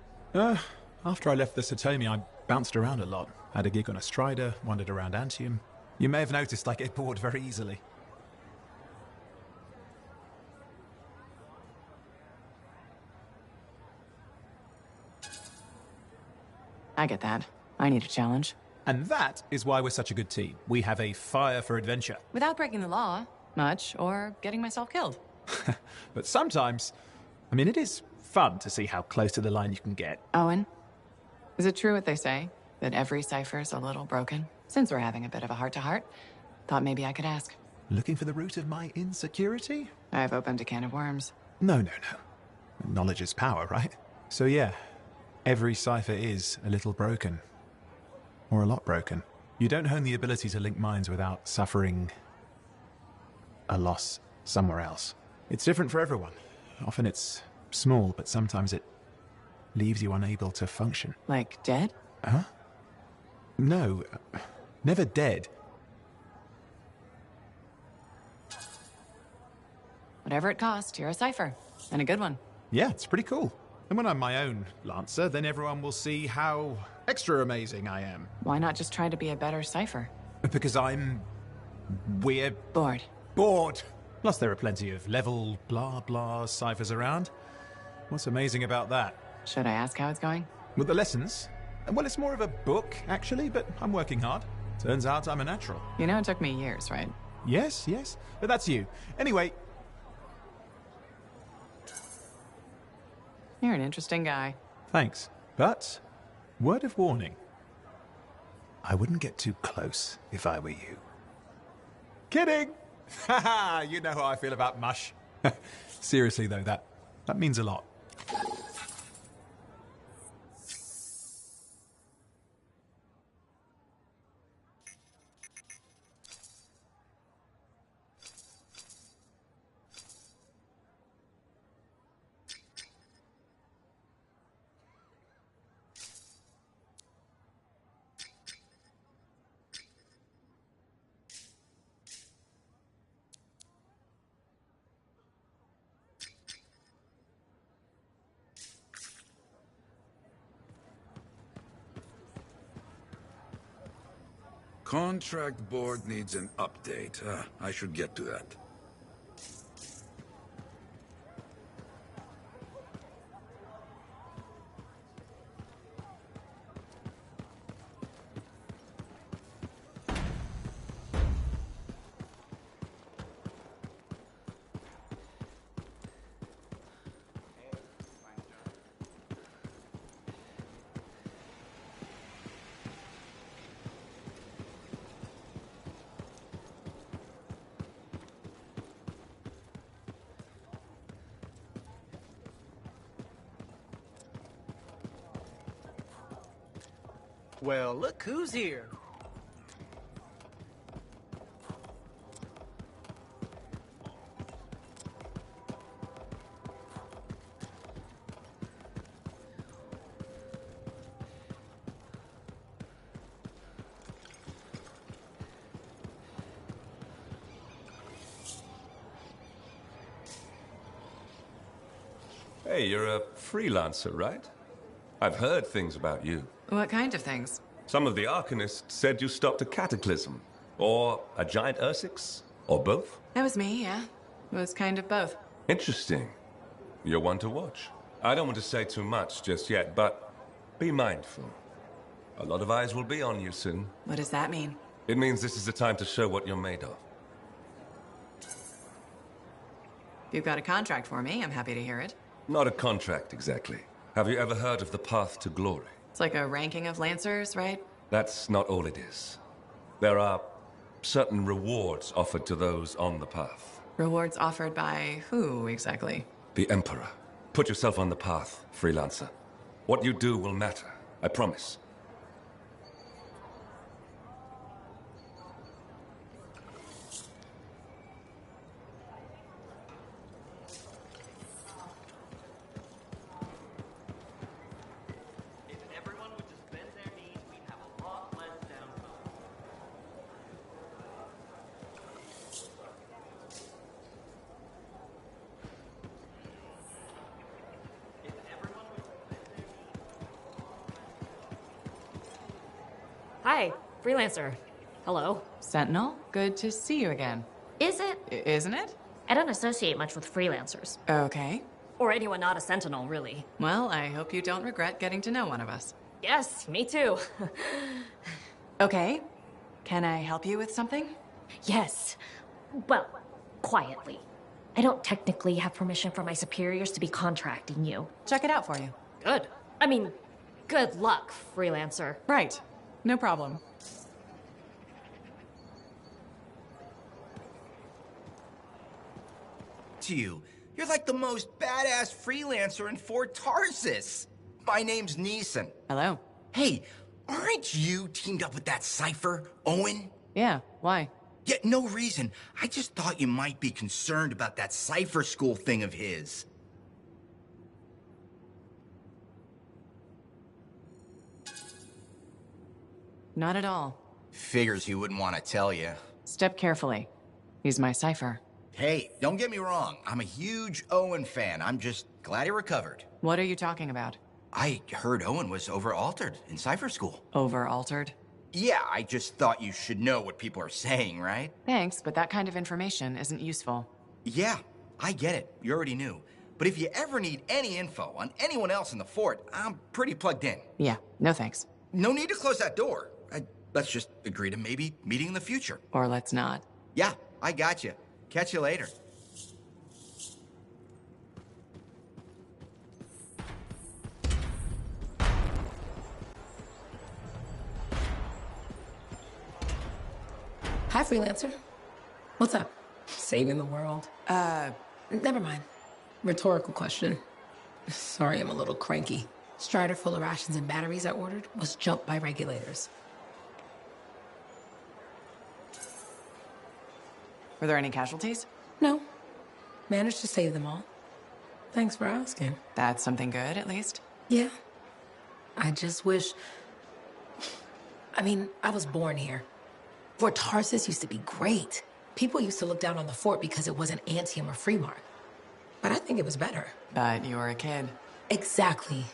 I: After I left the Satomi, I bounced around a lot. Had a gig on a Strider, wandered around Antium. You may have noticed I get bored very easily.
C: I get that. I need a challenge.
I: And that is why we're such a good team. We have a fire for adventure.
C: Without breaking the law, much, or getting myself killed.
I: But sometimes, I mean, it is fun to see how close to the line you can get.
C: Owen, Is it true what they say? That every cipher's a little broken? Since we're having a bit of a heart-to-heart, thought maybe I could ask.
I: Looking for the root of my insecurity?
C: I've opened a can of worms.
I: No. Knowledge is power, right? So yeah, every cipher is a little broken. Or a lot broken. You don't hone the ability to link minds without suffering a loss somewhere else. It's different for everyone. Often it's small, but sometimes it leaves you unable to function.
C: Like dead?
I: Huh? No, never dead.
C: Whatever it cost, you're a cipher. And a good one.
I: Yeah, it's pretty cool. And when I'm my own Lancer, then everyone will see how extra amazing I am.
C: Why not just try to be a better cipher?
I: Because I'm... we're...
C: Bored.
I: Bored! Plus there are plenty of level blah blah ciphers around. What's amazing about that?
C: Should I ask how it's going?
I: With the lessons? Well, it's more of a book, actually, but I'm working hard. Turns out I'm a natural.
C: You know it took me years, right?
I: Yes. But that's you. Anyway...
C: You're an interesting guy.
I: Thanks. But, word of warning. I wouldn't get too close if I were you. Kidding! Haha, you know how I feel about mush. Seriously though, that means a lot.
F: Contract board needs an update. I should get to that.
Q: Well, look who's here.
R: Hey, you're a freelancer, right? I've heard things about you.
C: What kind of things?
R: Some of the Arcanists said you stopped a cataclysm, or a giant Ursix, or both.
C: That was me, yeah. It was kind of both.
R: Interesting. You're one to watch. I don't want to say too much just yet, but be mindful. A lot of eyes will be on you soon.
C: What does that mean?
R: It means this is the time to show what you're made of.
C: If you've got a contract for me, I'm happy to hear it.
R: Not a contract, exactly. Have you ever heard of the Path to Glory?
C: It's like a ranking of Lancers, right?
R: That's not all it is. There are certain rewards offered to those on the path.
C: Rewards offered by who, exactly?
R: The Emperor. Put yourself on the path, freelancer. What you do will matter, I promise.
P: Hi, freelancer. Hello.
C: Sentinel, good to see you again.
P: Is it?
C: Isn't it?
P: I don't associate much with freelancers.
C: Okay.
P: Or anyone not a Sentinel, really.
C: Well, I hope you don't regret getting to know one of us.
P: Yes, me too.
C: Okay. Can I help you with something?
P: Yes. Well, quietly. I don't technically have permission from my superiors to be contracting you.
C: Check it out for you.
P: Good. I mean, Good luck, freelancer.
C: Right. No problem.
S: To you, you're like the most badass freelancer in Fort Tarsis. My name's Neeson.
C: Hello.
S: Hey, aren't you teamed up with that Cypher, Owen?
C: Yeah, why?
S: Yeah, no reason. I just thought you might be concerned about that Cypher school thing of his.
C: Not at all.
S: Figures he wouldn't want to tell you.
C: Step carefully. He's my cipher.
S: Hey, don't get me wrong. I'm a huge Owen fan. I'm just glad he recovered.
C: What are you talking about?
S: I heard Owen was over-altered in Cypher school.
C: Over-altered?
S: Yeah, I just thought you should know what people are saying, right?
C: Thanks, but that kind of information isn't useful.
S: Yeah, I get it. You already knew. But if you ever need any info on anyone else in the fort, I'm pretty plugged in.
C: Yeah, no thanks.
S: No need to close that door. Let's just agree to maybe meeting in the future.
C: Or let's not.
S: Yeah, I got you. Catch you later.
T: Hi, freelancer. What's up? Saving the world? Never mind. Rhetorical question. Sorry, I'm a little cranky. Strider full of rations and batteries I ordered was jumped by regulators.
C: Were there any casualties?
T: No. Managed to save them all. Thanks for asking.
C: That's something good, at least.
T: Yeah. I just wish... I mean, I was born here. Fort Tarsis used to be great. People used to look down on the fort because it wasn't Anthem or Freemark. But I think it was better.
C: But you were a kid.
T: Exactly.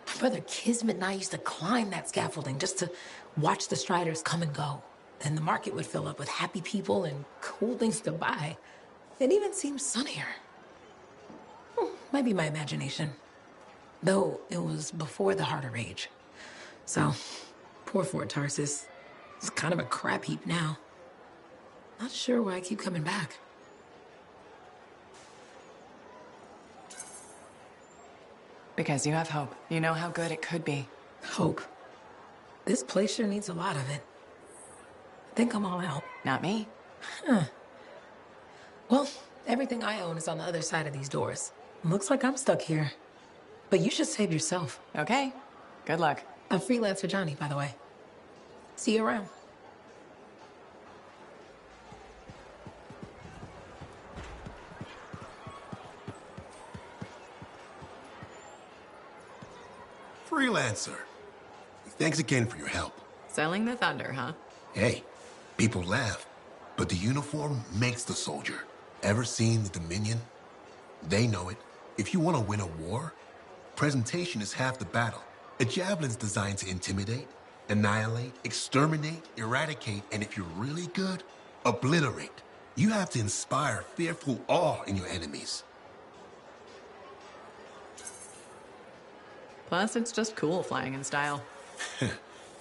T: My brother Kismet and I used to climb that scaffolding just to watch the Striders come and go. Then the market would fill up with happy people and cool things to buy. It even seemed sunnier. Might be my imagination. Though it was before the Heart of Rage. So, poor Fort Tarsis. It's kind of a crap heap now. Not sure why I keep coming back.
C: Because you have hope. You know how good it could be.
T: Hope. This place sure needs a lot of it. I think I'm all out.
C: Not me.
T: Huh. Well, everything I own is on the other side of these doors. Looks like I'm stuck here. But you should save yourself.
C: Okay. Good luck.
T: I'm Freelancer Johnny, by the way. See you around.
G: Freelancer. Thanks again for your help.
C: Selling the thunder, huh?
G: Hey, people laugh, but the uniform makes the soldier. Ever seen the Dominion? They know it. If you want to win a war, presentation is half the battle. A javelin's designed to intimidate, annihilate, exterminate, eradicate, and if you're really good, obliterate. You have to inspire fearful awe in your enemies.
C: Plus, it's just cool flying in style.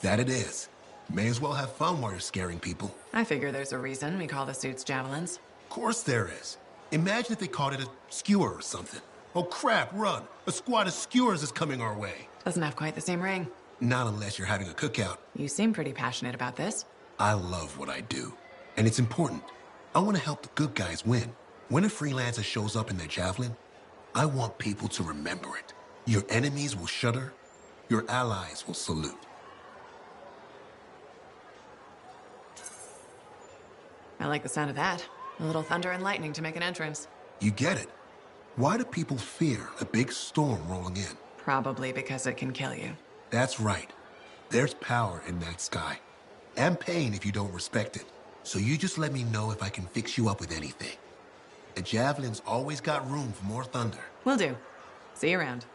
G: That it is. May as well have fun while you're scaring people.
C: I figure there's a reason we call the suits javelins.
G: Of course there is. Imagine if they called it a skewer or something. Oh crap, run! A squad of skewers is coming our way.
C: Doesn't have quite the same ring.
G: Not unless you're having a cookout.
C: You seem pretty passionate about this.
G: I love what I do. And it's important. I want to help the good guys win. When a freelancer shows up in their javelin, I want people to remember it. Your enemies will shudder. Your allies will salute.
C: I like the sound of that. A little thunder and lightning to make an entrance.
G: You get it. Why do people fear a big storm rolling in?
C: Probably because it can kill you.
G: That's right. There's power in that sky. And pain if you don't respect it. So you just let me know if I can fix you up with anything. A javelin's always got room for more thunder.
C: Will do. See you around.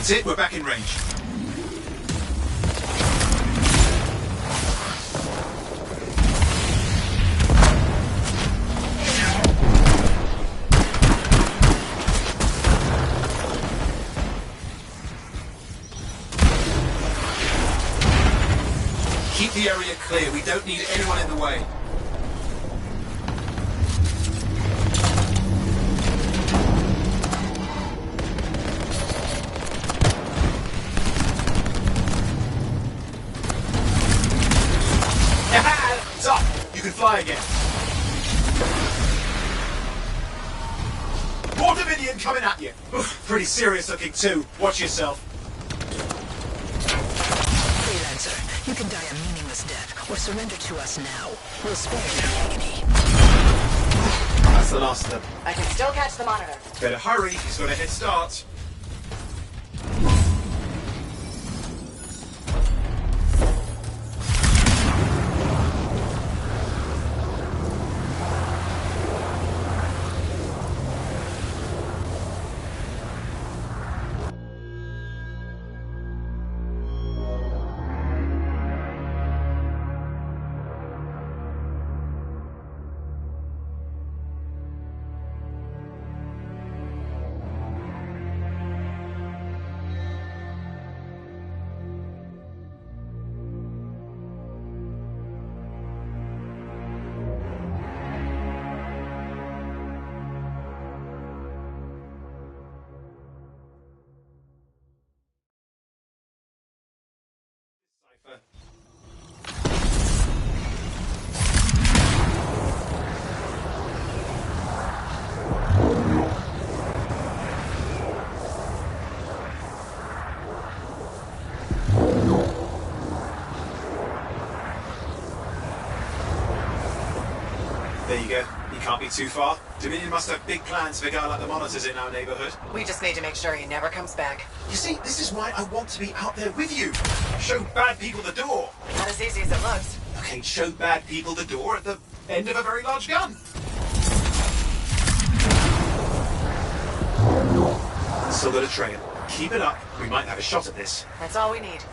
A: That's it, we're back in range. Keep the area clear. We don't need anyone in the way. It's up. You can fly again. More Dominion coming at you. Oof, pretty serious looking too. Watch yourself.
O: Freelancer, you can die a meaningless death, or surrender to us now. We'll spare you the agony.
A: That's the last of them.
C: I can still catch the monitor.
A: Better hurry, he's got a head start. There you go. You can't be too far. Dominion must have big plans for a guy like the monitors in our neighborhood.
C: We just need to make sure he never comes back.
A: You see, this is why I want to be out there with you. Show bad people the door.
C: Not as easy as it looks.
A: Okay, show bad people the door at the end of a very large gun. Still got a trail. Keep it up. We might have a shot at this.
C: That's all we need.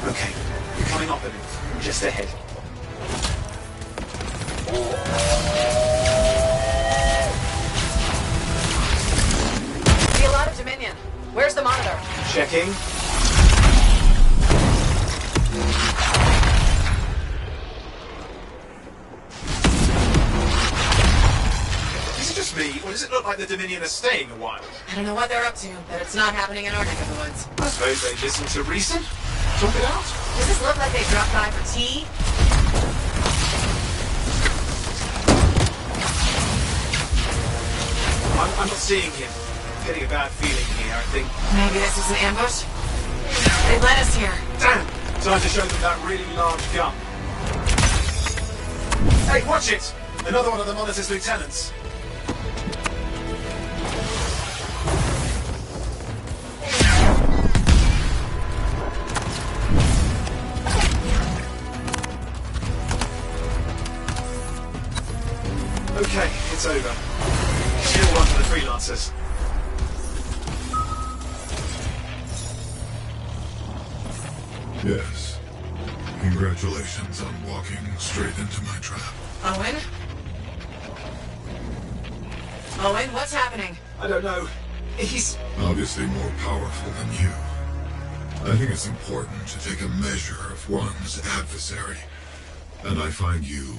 A: Okay, you're coming up on him. Just ahead.
C: See a lot of Dominion. Where's the monitor?
A: Checking. Is it just me, or does it look like the Dominion are staying a while?
C: I don't know what they're up to, but it's not happening in our neck of the woods.
A: I suppose they listen to reason. Talk it out.
C: Does this look like they dropped by for tea?
A: I'm not seeing him. I'm getting a bad feeling here, I think.
C: Maybe this is an ambush? They led us here.
A: Damn! Time to show them that really large gun. Hey, watch it! Another one of the Monitor's lieutenants. Okay, it's over. Still one for the freelancers.
M: Yes. Congratulations on walking straight into my trap.
C: Owen? Owen, what's happening?
A: I don't know. He's
M: Obviously more powerful than you. I think it's important to take a measure of one's adversary. And I find you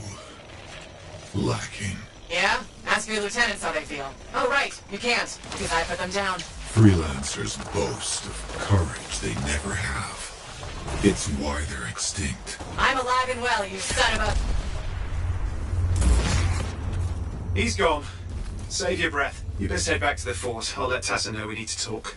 M: lacking.
C: Yeah? Ask your lieutenants how they feel. Oh, right. You can't, because I put them down.
M: Freelancers boast of courage they never have. It's why they're extinct.
C: I'm alive and well, you son of
A: He's gone. Save your breath. You best head back to the fort. I'll let Tassa know we need to talk.